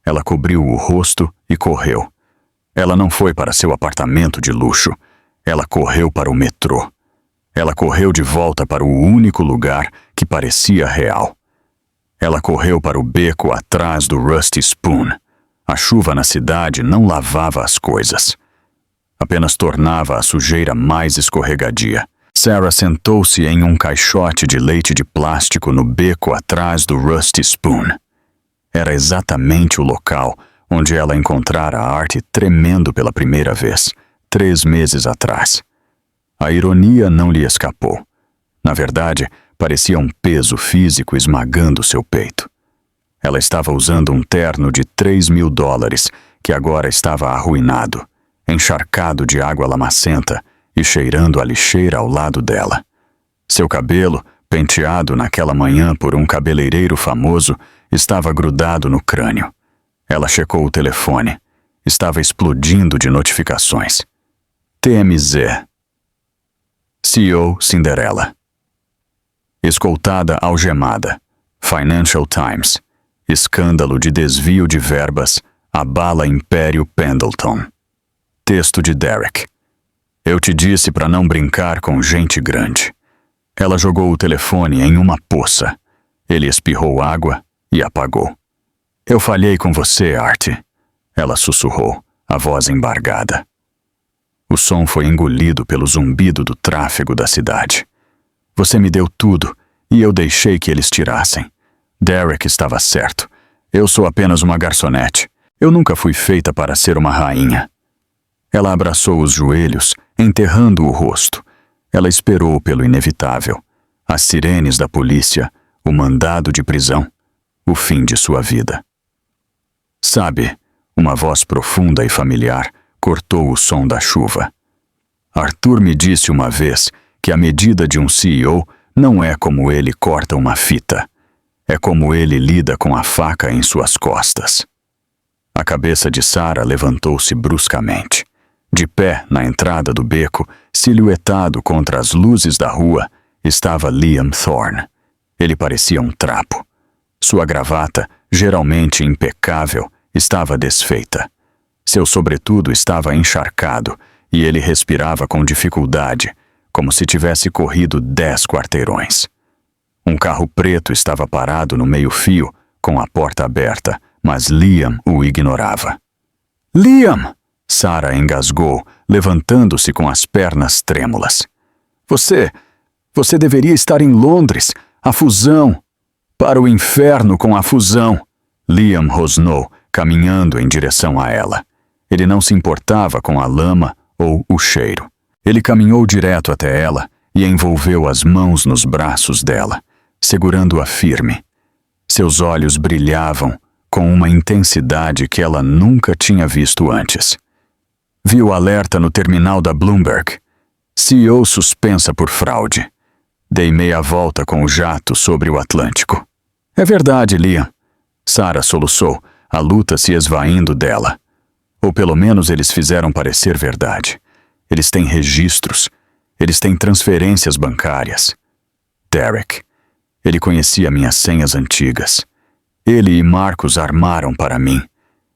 [SPEAKER 1] Ela cobriu o rosto e correu. Ela não foi para seu apartamento de luxo. Ela correu para o metrô. Ela correu de volta para o único lugar que parecia real. Ela correu para o beco atrás do Rusty Spoon. A chuva na cidade não lavava as coisas. Apenas tornava a sujeira mais escorregadia. Sarah sentou-se em um caixote de leite de plástico no beco atrás do Rusty Spoon. Era exatamente o local onde ela encontrara a Art tremendo pela primeira vez, 3 meses atrás. A ironia não lhe escapou. Na verdade, parecia um peso físico esmagando seu peito. Ela estava usando um terno de $3.000 que agora estava arruinado, encharcado de água lamacenta e cheirando a lixeira ao lado dela. Seu cabelo, penteado naquela manhã por um cabeleireiro famoso, estava grudado no crânio. Ela checou o telefone. Estava explodindo de notificações. TMZ. CEO Cinderella. Escoltada algemada. Financial Times. Escândalo de desvio de verbas. Abala Império Pendleton. Texto de Derek. Eu te disse para não brincar com gente grande. Ela jogou o telefone em uma poça. Ele espirrou água e apagou. Eu falhei com você, Art. Ela sussurrou, a voz embargada. O som foi engolido pelo zumbido do tráfego da cidade. Você me deu tudo e eu deixei que eles tirassem. Derek estava certo. Eu sou apenas uma garçonete. Eu nunca fui feita para ser uma rainha. Ela abraçou os joelhos, enterrando o rosto. Ela esperou pelo inevitável. As sirenes da polícia, o mandado de prisão, o fim de sua vida. Sabe, uma voz profunda e familiar cortou o som da chuva. Arthur me disse uma vez que a medida de um CEO não é como ele corta uma fita. É como ele lida com a faca em suas costas. A cabeça de Sarah levantou-se bruscamente. De pé na entrada do beco, silhuetado contra as luzes da rua, estava Liam Thorne. Ele parecia um trapo. Sua gravata, geralmente impecável, estava desfeita. Seu sobretudo estava encharcado e ele respirava com dificuldade, como se tivesse corrido 10 quarteirões. Um carro preto estava parado no meio-fio, com a porta aberta, mas Liam o ignorava. Liam! Sarah engasgou, levantando-se com as pernas trêmulas. Você deveria estar em Londres. A fusão. Para o inferno com a fusão. Liam rosnou, caminhando em direção a ela. Ele não se importava com a lama ou o cheiro. Ele caminhou direto até ela e envolveu as mãos nos braços dela, segurando-a firme. Seus olhos brilhavam com uma intensidade que ela nunca tinha visto antes. Viu o alerta no terminal da Bloomberg. CEO suspensa por fraude. Dei meia volta com o jato sobre o Atlântico. É verdade, Liam. Sarah soluçou, a luta se esvaindo dela. Ou pelo menos eles fizeram parecer verdade. Eles têm registros. Eles têm transferências bancárias. Derek. Ele conhecia minhas senhas antigas. Ele e Marcos armaram para mim.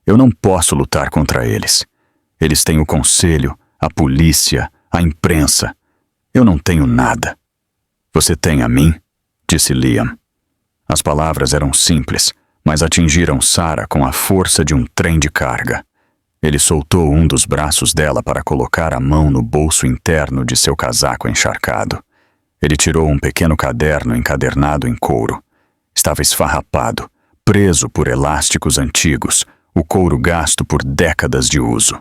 [SPEAKER 1] Eu não posso lutar contra eles. Eles têm o conselho, a polícia, a imprensa. Eu não tenho nada. Você tem a mim? Disse Liam. As palavras eram simples, mas atingiram Sarah com a força de um trem de carga. Ele soltou um dos braços dela para colocar a mão no bolso interno de seu casaco encharcado. Ele tirou um pequeno caderno encadernado em couro. Estava esfarrapado, preso por elásticos antigos, o couro gasto por décadas de uso.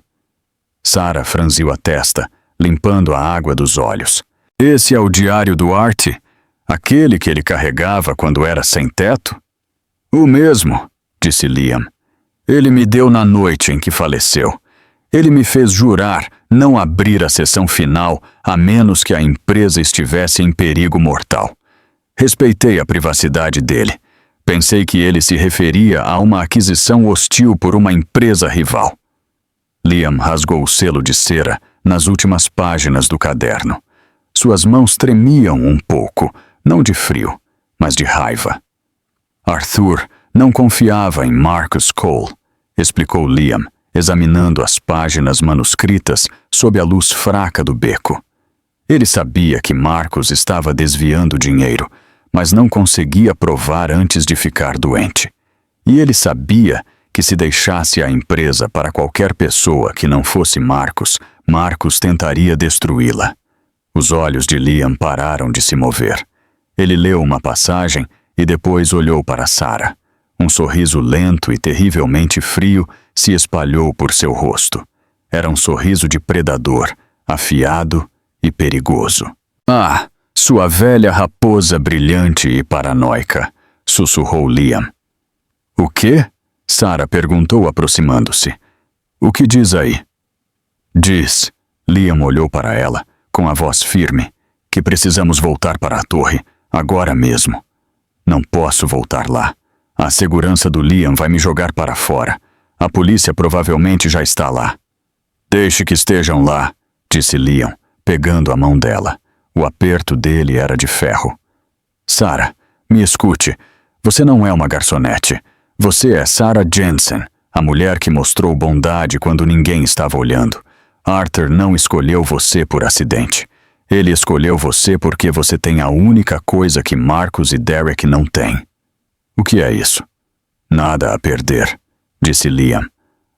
[SPEAKER 1] Sarah franziu a testa, limpando a água dos olhos. Esse é o diário do Art? Aquele que ele carregava quando era sem teto? O mesmo, disse Liam. Ele me deu na noite em que faleceu. Ele me fez jurar não abrir a sessão final a menos que a empresa estivesse em perigo mortal. Respeitei a privacidade dele. Pensei que ele se referia a uma aquisição hostil por uma empresa rival. Liam rasgou o selo de cera nas últimas páginas do caderno. Suas mãos tremiam um pouco, não de frio, mas de raiva. Arthur não confiava em Marcus Cole, explicou Liam, examinando as páginas manuscritas sob a luz fraca do beco. Ele sabia que Marcus estava desviando dinheiro, mas não conseguia provar antes de ficar doente. E ele sabia que se deixasse a empresa para qualquer pessoa que não fosse Marcus, Marcus tentaria destruí-la. Os olhos de Liam pararam de se mover. Ele leu uma passagem e depois olhou para Sarah. Um sorriso lento e terrivelmente frio se espalhou por seu rosto. Era um sorriso de predador, afiado e perigoso. Ah, sua velha raposa brilhante e paranoica, sussurrou Liam. O quê? Sarah perguntou aproximando-se. O que diz aí? Diz, Liam olhou para ela, com a voz firme, que precisamos voltar para a torre, agora mesmo. Não posso voltar lá. A segurança do Liam vai me jogar para fora. A polícia provavelmente já está lá. Deixe que estejam lá, disse Liam, pegando a mão dela. O aperto dele era de ferro. Sarah, me escute. Você não é uma garçonete. Você é Sarah Jensen, a mulher que mostrou bondade quando ninguém estava olhando. Arthur não escolheu você por acidente. Ele escolheu você porque você tem a única coisa que Marcus e Derek não têm. O que é isso? Nada a perder, disse Liam.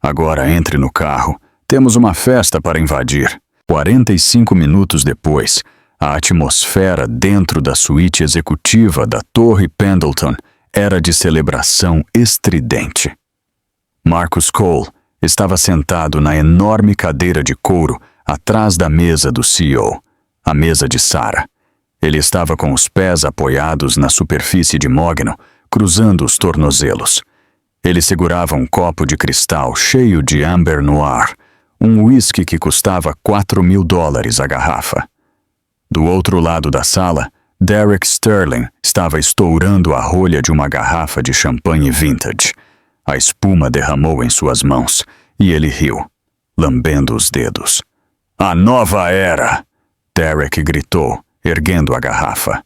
[SPEAKER 1] Agora entre no carro. Temos uma festa para invadir. 45 minutos depois, a atmosfera dentro da suíte executiva da Torre Pendleton era de celebração estridente. Marcus Cole estava sentado na enorme cadeira de couro atrás da mesa do CEO, a mesa de Sarah. Ele estava com os pés apoiados na superfície de mogno, cruzando os tornozelos. Ele segurava um copo de cristal cheio de Amber Noir, um uísque que custava $4.000 a garrafa. Do outro lado da sala, Derek Sterling estava estourando a rolha de uma garrafa de champanhe vintage. A espuma derramou em suas mãos e ele riu, lambendo os dedos. A nova era! Derek gritou, erguendo a garrafa.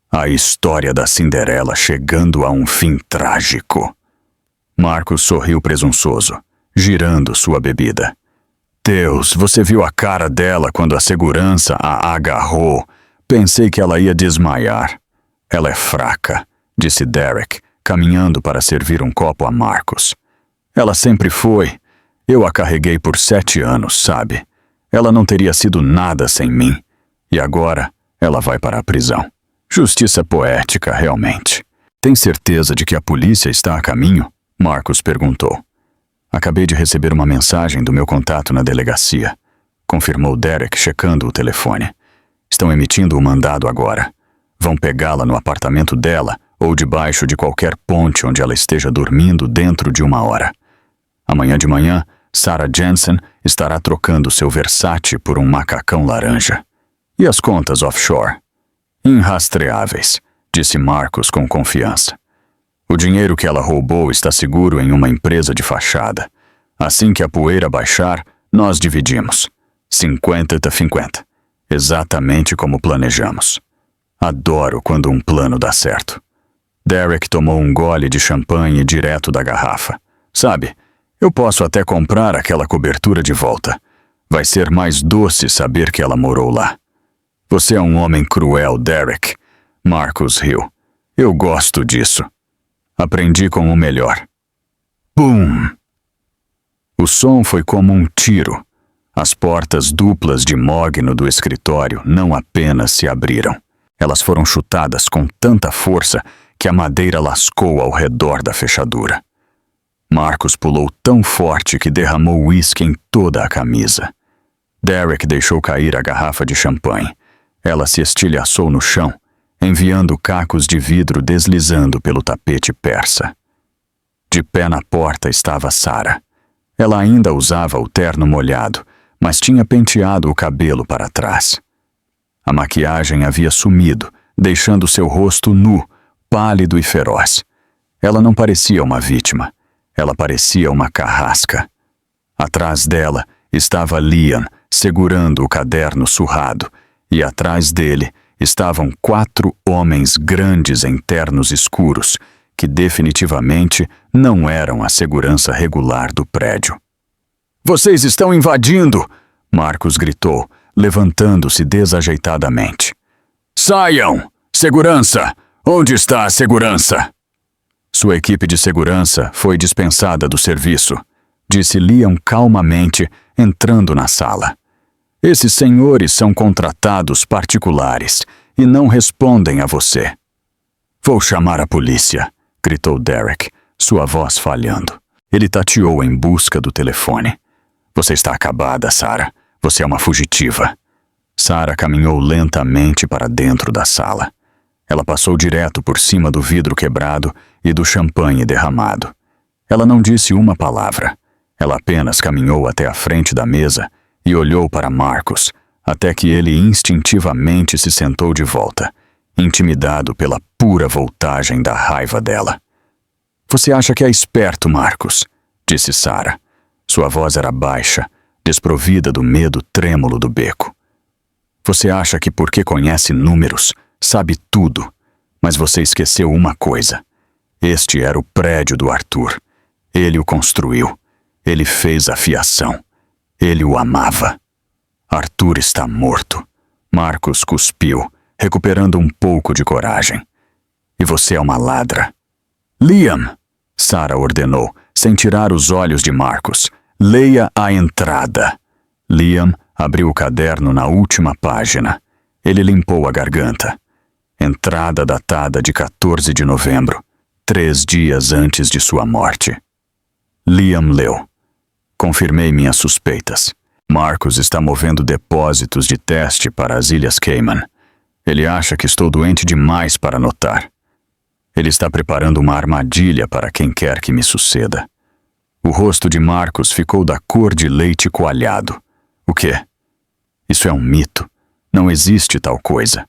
[SPEAKER 1] A história da Cinderela chegando a um fim trágico. Marcus sorriu presunçoso, girando sua bebida. Deus, você viu a cara dela quando a segurança a agarrou. Pensei que ela ia desmaiar. Ela é fraca, disse Derek, caminhando para servir um copo a Marcus. Ela sempre foi. Eu a carreguei por 7 anos, sabe? Ela não teria sido nada sem mim. E agora ela vai para a prisão. Justiça poética, realmente. Tem certeza de que a polícia está a caminho? Marcus perguntou. Acabei de receber uma mensagem do meu contato na delegacia, confirmou Derek checando o telefone. Estão emitindo o mandado agora. Vão pegá-la no apartamento dela ou debaixo de qualquer ponte onde ela esteja dormindo dentro de 1 hora. Amanhã de manhã, Sarah Jensen estará trocando seu Versace por um macacão laranja. E as contas offshore? Inrastreáveis, disse Marcus com confiança. O dinheiro que ela roubou está seguro em uma empresa de fachada. Assim que a poeira baixar, nós dividimos. 50-50. Exatamente como planejamos. Adoro quando um plano dá certo. Derek tomou um gole de champanhe direto da garrafa. Sabe, eu posso até comprar aquela cobertura de volta. Vai ser mais doce saber que ela morou lá. Você é um homem cruel, Derek. Marcus riu. Eu gosto disso. Aprendi com o melhor. Bum! O som foi como um tiro. As portas duplas de mogno do escritório não apenas se abriram. Elas foram chutadas com tanta força que a madeira lascou ao redor da fechadura. Marcus pulou tão forte que derramou uísque em toda a camisa. Derek deixou cair a garrafa de champanhe. Ela se estilhaçou no chão, enviando cacos de vidro deslizando pelo tapete persa. De pé na porta estava Sarah. Ela ainda usava o terno molhado, mas tinha penteado o cabelo para trás. A maquiagem havia sumido, deixando seu rosto nu, pálido e feroz. Ela não parecia uma vítima. Ela parecia uma carrasca. Atrás dela estava Liam, segurando o caderno surrado, e atrás dele estavam 4 homens grandes em ternos escuros, que definitivamente não eram a segurança regular do prédio. "Vocês estão invadindo!" Marcus gritou, levantando-se desajeitadamente. "Saiam! Segurança! Onde está a segurança?" Sua equipe de segurança foi dispensada do serviço, disse Liam calmamente, entrando na sala. "Esses senhores são contratados particulares e não respondem a você." "Vou chamar a polícia", gritou Derek, sua voz falhando. Ele tateou em busca do telefone. "Você está acabada, Sarah. Você é uma fugitiva." Sarah caminhou lentamente para dentro da sala. Ela passou direto por cima do vidro quebrado e do champanhe derramado. Ela não disse uma palavra. Ela apenas caminhou até a frente da mesa e olhou para Marcus, até que ele instintivamente se sentou de volta, intimidado pela pura voltagem da raiva dela. "Você acha que é esperto, Marcus?" disse Sarah. Sua voz era baixa, desprovida do medo trêmulo do beco. "Você acha que porque conhece números, sabe tudo, mas você esqueceu uma coisa. Este era o prédio do Arthur. Ele o construiu. Ele fez a fiação. Ele o amava. Arthur está morto." Marcus cuspiu, recuperando um pouco de coragem. "E você é uma ladra." "Liam!" Sarah ordenou, sem tirar os olhos de Marcus. "Leia a entrada." Liam abriu o caderno na última página. Ele limpou a garganta. Entrada datada de 14 de novembro, 3 dias antes de sua morte. Liam leu. "Confirmei minhas suspeitas. Marcus está movendo depósitos de teste para as Ilhas Cayman. Ele acha que estou doente demais para notar. Ele está preparando uma armadilha para quem quer que me suceda." O rosto de Marcus ficou da cor de leite coalhado. "O quê?" "Isso é um mito. Não existe tal coisa."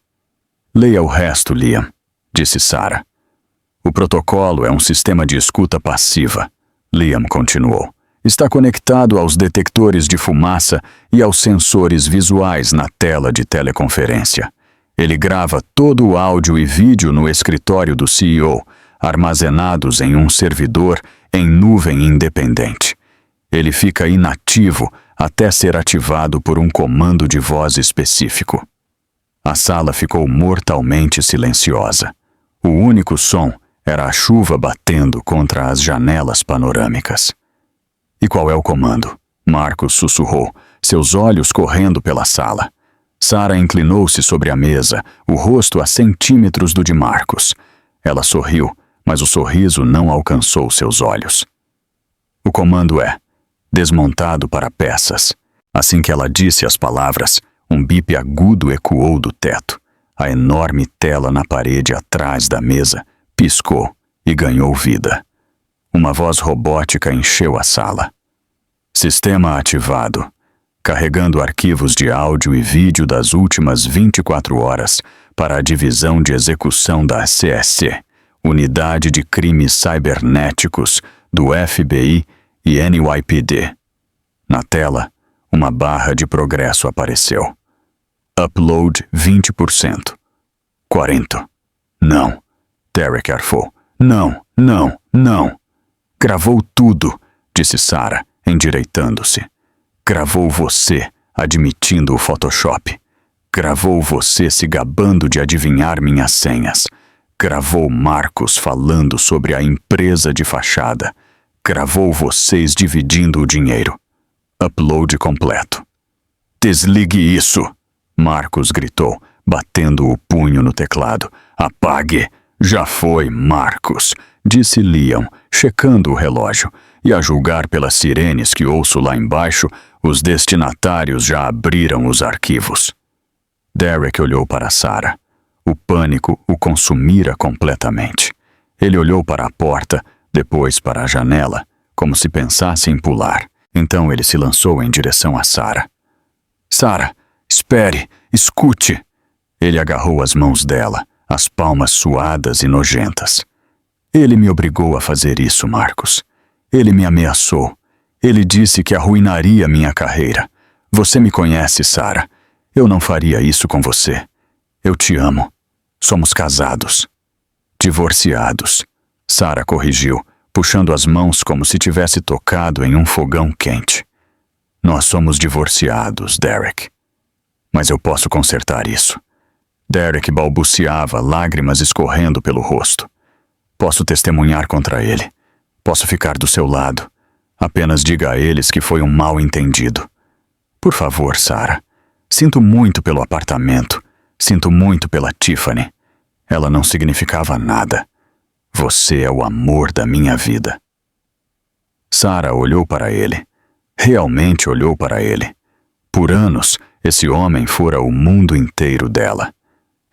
[SPEAKER 1] "Leia o resto, Liam", disse Sarah. "O protocolo é um sistema de escuta passiva", Liam continuou. "Está conectado aos detectores de fumaça e aos sensores visuais na tela de teleconferência. Ele grava todo o áudio e vídeo no escritório do CEO, armazenados em um servidor em nuvem independente. Ele fica inativo até ser ativado por um comando de voz específico." A sala ficou mortalmente silenciosa. O único som era a chuva batendo contra as janelas panorâmicas. "E qual é o comando?" Marcus sussurrou, seus olhos correndo pela sala. Sarah inclinou-se sobre a mesa, o rosto a centímetros do de Marcus. Ela sorriu, mas o sorriso não alcançou seus olhos. "O comando é: desmontado para peças." Assim que ela disse as palavras, um bip agudo ecoou do teto. A enorme tela na parede atrás da mesa piscou e ganhou vida. Uma voz robótica encheu a sala. "Sistema ativado. Carregando arquivos de áudio e vídeo das últimas 24 horas para a Divisão de Execução da CSC, Unidade de Crimes Cibernéticos do FBI e NYPD." Na tela, uma barra de progresso apareceu. "Upload 20%. 40. Não." Derek arfou. "Não, não, não." "Gravou tudo", disse Sarah, endireitando-se. "Gravou você admitindo o Photoshop. Gravou você se gabando de adivinhar minhas senhas. Gravou Marcus falando sobre a empresa de fachada. Gravou vocês dividindo o dinheiro. Upload completo." "Desligue isso!" Marcus gritou, batendo o punho no teclado. "Apague!" "Já foi, Marcus", disse Liam, checando o relógio. "E a julgar pelas sirenes que ouço lá embaixo, os destinatários já abriram os arquivos." Derek olhou para Sarah. O pânico o consumira completamente. Ele olhou para a porta, depois para a janela, como se pensasse em pular. Então ele se lançou em direção a Sarah. Sarah, espere, escute! Ele agarrou as mãos dela, as palmas suadas e nojentas. Ele me obrigou a fazer isso, Marcus. Ele me ameaçou. Ele disse que arruinaria minha carreira. Você me conhece, Sarah. Eu não faria isso com você. Eu te amo. Somos casados. Divorciados. Sarah corrigiu, puxando as mãos como se tivesse tocado em um fogão quente. Nós somos divorciados, Derek. Mas eu posso consertar isso. Derek balbuciava, lágrimas escorrendo pelo rosto. Posso testemunhar contra ele. Posso ficar do seu lado. Apenas diga a eles que foi um mal-entendido. Por favor, Sarah. Sinto muito pelo apartamento. Sinto muito pela Tiffany. Ela não significava nada. Você é o amor da minha vida. Sarah olhou para ele. Realmente olhou para ele. Por anos, esse homem fora o mundo inteiro dela.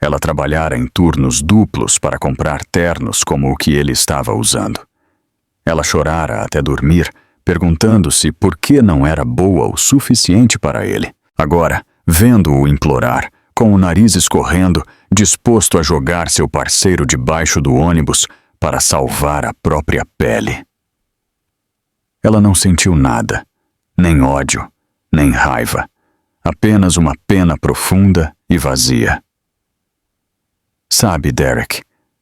[SPEAKER 1] Ela trabalhara em turnos duplos para comprar ternos como o que ele estava usando. Ela chorara até dormir, perguntando-se por que não era boa o suficiente para ele. Agora, vendo-o implorar, com o nariz escorrendo, disposto a jogar seu parceiro debaixo do ônibus para salvar a própria pele. Ela não sentiu nada, nem ódio, nem raiva, apenas uma pena profunda e vazia. Sabe, Derek,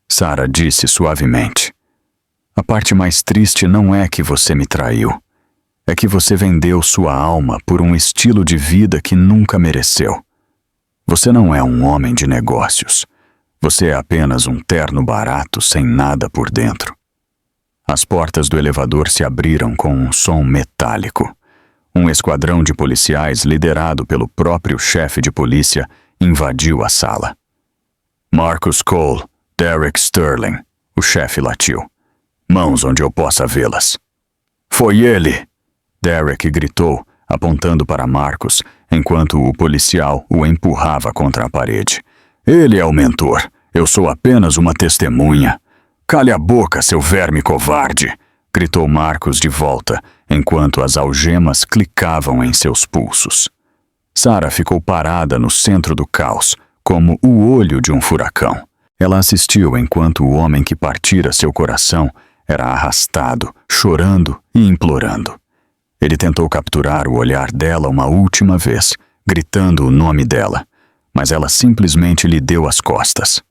[SPEAKER 1] Sarah disse suavemente, a parte mais triste não é que você me traiu. É que você vendeu sua alma por um estilo de vida que nunca mereceu. Você não é um homem de negócios. Você é apenas um terno barato sem nada por dentro. As portas do elevador se abriram com um som metálico. Um esquadrão de policiais liderado pelo próprio chefe de polícia invadiu a sala. Marcus Cole, Derek Sterling, o chefe latiu. Mãos onde eu possa vê-las. Foi ele! Derek gritou, apontando para Marcus, enquanto o policial o empurrava contra a parede. Ele é o mentor. Eu sou apenas uma testemunha. Cale a boca, seu verme covarde! Gritou Marcus de volta, enquanto as algemas clicavam em seus pulsos. Sarah ficou parada no centro do caos, como o olho de um furacão. Ela assistiu enquanto o homem que partira seu coração era arrastado, chorando e implorando. Ele tentou capturar o olhar dela uma última vez, gritando o nome dela, mas ela simplesmente lhe deu as costas.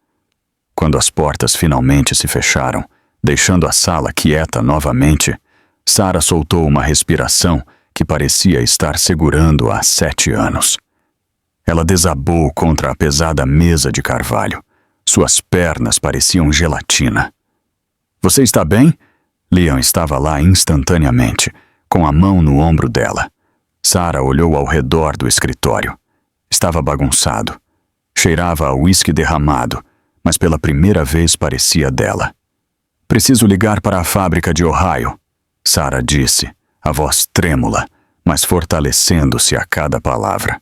[SPEAKER 1] Quando as portas finalmente se fecharam, deixando a sala quieta novamente, Sarah soltou uma respiração que parecia estar segurando há 7 anos. Ela desabou contra a pesada mesa de carvalho. Suas pernas pareciam gelatina. Você está bem? Liam estava lá instantaneamente, com a mão no ombro dela. Sarah olhou ao redor do escritório. Estava bagunçado. Cheirava a uísque derramado, mas pela primeira vez parecia dela. Preciso ligar para a fábrica de Ohio, Sarah disse, a voz trêmula, mas fortalecendo-se a cada palavra.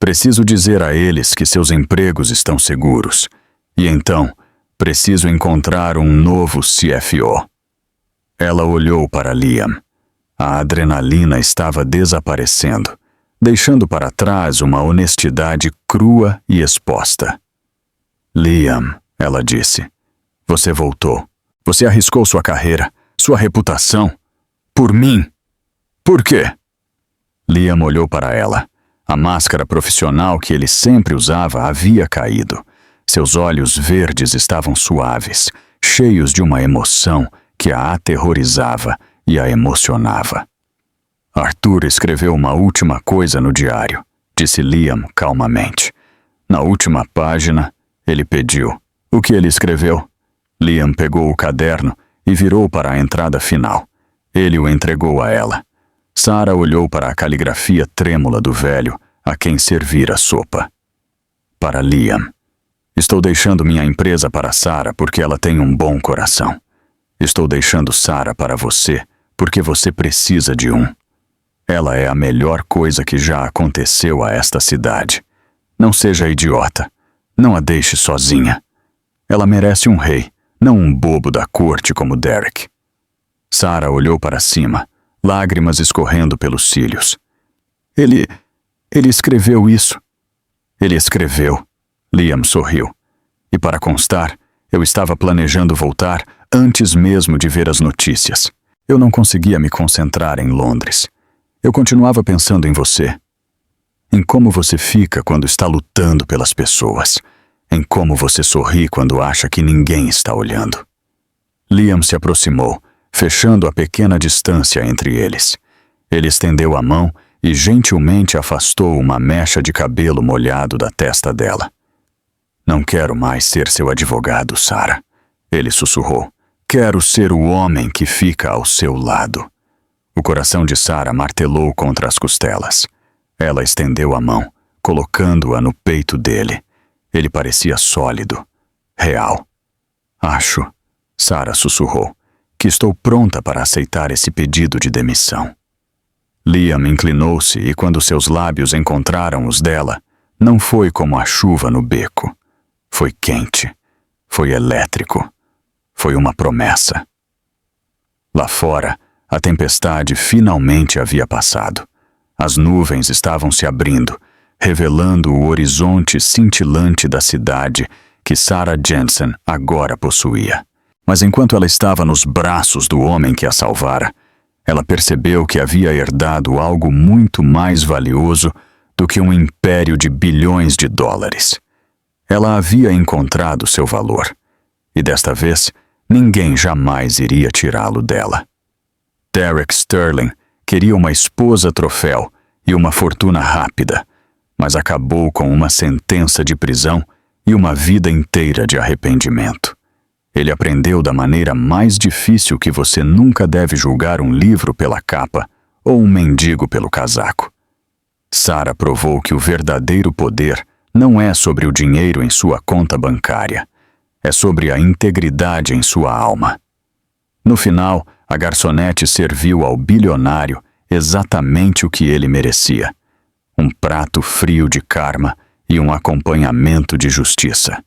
[SPEAKER 1] Preciso dizer a eles que seus empregos estão seguros. E então, preciso encontrar um novo CFO. Ela olhou para Liam. A adrenalina estava desaparecendo, deixando para trás uma honestidade crua e exposta. Liam, ela disse, você voltou. Você arriscou sua carreira, sua reputação. Por mim. Por quê? Liam olhou para ela. A máscara profissional que ele sempre usava havia caído. Seus olhos verdes estavam suaves, cheios de uma emoção que a aterrorizava e a emocionava. Arthur escreveu uma última coisa no diário, disse Liam calmamente. Na última página, ele pediu. O que ele escreveu? Liam pegou o caderno e virou para a entrada final. Ele o entregou a ela. Sarah olhou para a caligrafia trêmula do velho, a quem servira sopa. Para Liam. Estou deixando minha empresa para Sarah porque ela tem um bom coração. Estou deixando Sarah para você porque você precisa de um. Ela é a melhor coisa que já aconteceu a esta cidade. Não seja idiota. Não a deixe sozinha. Ela merece um rei, não um bobo da corte como Derek. Sarah olhou para cima, lágrimas escorrendo pelos cílios. Ele escreveu isso. Ele escreveu. Liam sorriu. E para constar, eu estava planejando voltar antes mesmo de ver as notícias. Eu não conseguia me concentrar em Londres. Eu continuava pensando em você. Em como você fica quando está lutando pelas pessoas. Em como você sorri quando acha que ninguém está olhando. Liam se aproximou, fechando a pequena distância entre eles. Ele estendeu a mão e gentilmente afastou uma mecha de cabelo molhado da testa dela. Não quero mais ser seu advogado, Sarah. Ele sussurrou. Quero ser o homem que fica ao seu lado. O coração de Sarah martelou contra as costelas. Ela estendeu a mão, colocando-a no peito dele. Ele parecia sólido, real. Acho, Sarah sussurrou, que estou pronta para aceitar esse pedido de demissão. Liam inclinou-se e quando seus lábios encontraram os dela, não foi como a chuva no beco. Foi quente. Foi elétrico. Foi uma promessa. Lá fora, a tempestade finalmente havia passado. As nuvens estavam se abrindo, revelando o horizonte cintilante da cidade que Sarah Jensen agora possuía. Mas enquanto ela estava nos braços do homem que a salvara, ela percebeu que havia herdado algo muito mais valioso do que um império de bilhões de dólares. Ela havia encontrado seu valor, e desta vez ninguém jamais iria tirá-lo dela. Derek Sterling queria uma esposa troféu e uma fortuna rápida, mas acabou com uma sentença de prisão e uma vida inteira de arrependimento. Ele aprendeu da maneira mais difícil que você nunca deve julgar um livro pela capa ou um mendigo pelo casaco. Sarah provou que o verdadeiro poder não é sobre o dinheiro em sua conta bancária, é sobre a integridade em sua alma. No final, a garçonete serviu ao bilionário exatamente o que ele merecia: um prato frio de karma e um acompanhamento de justiça.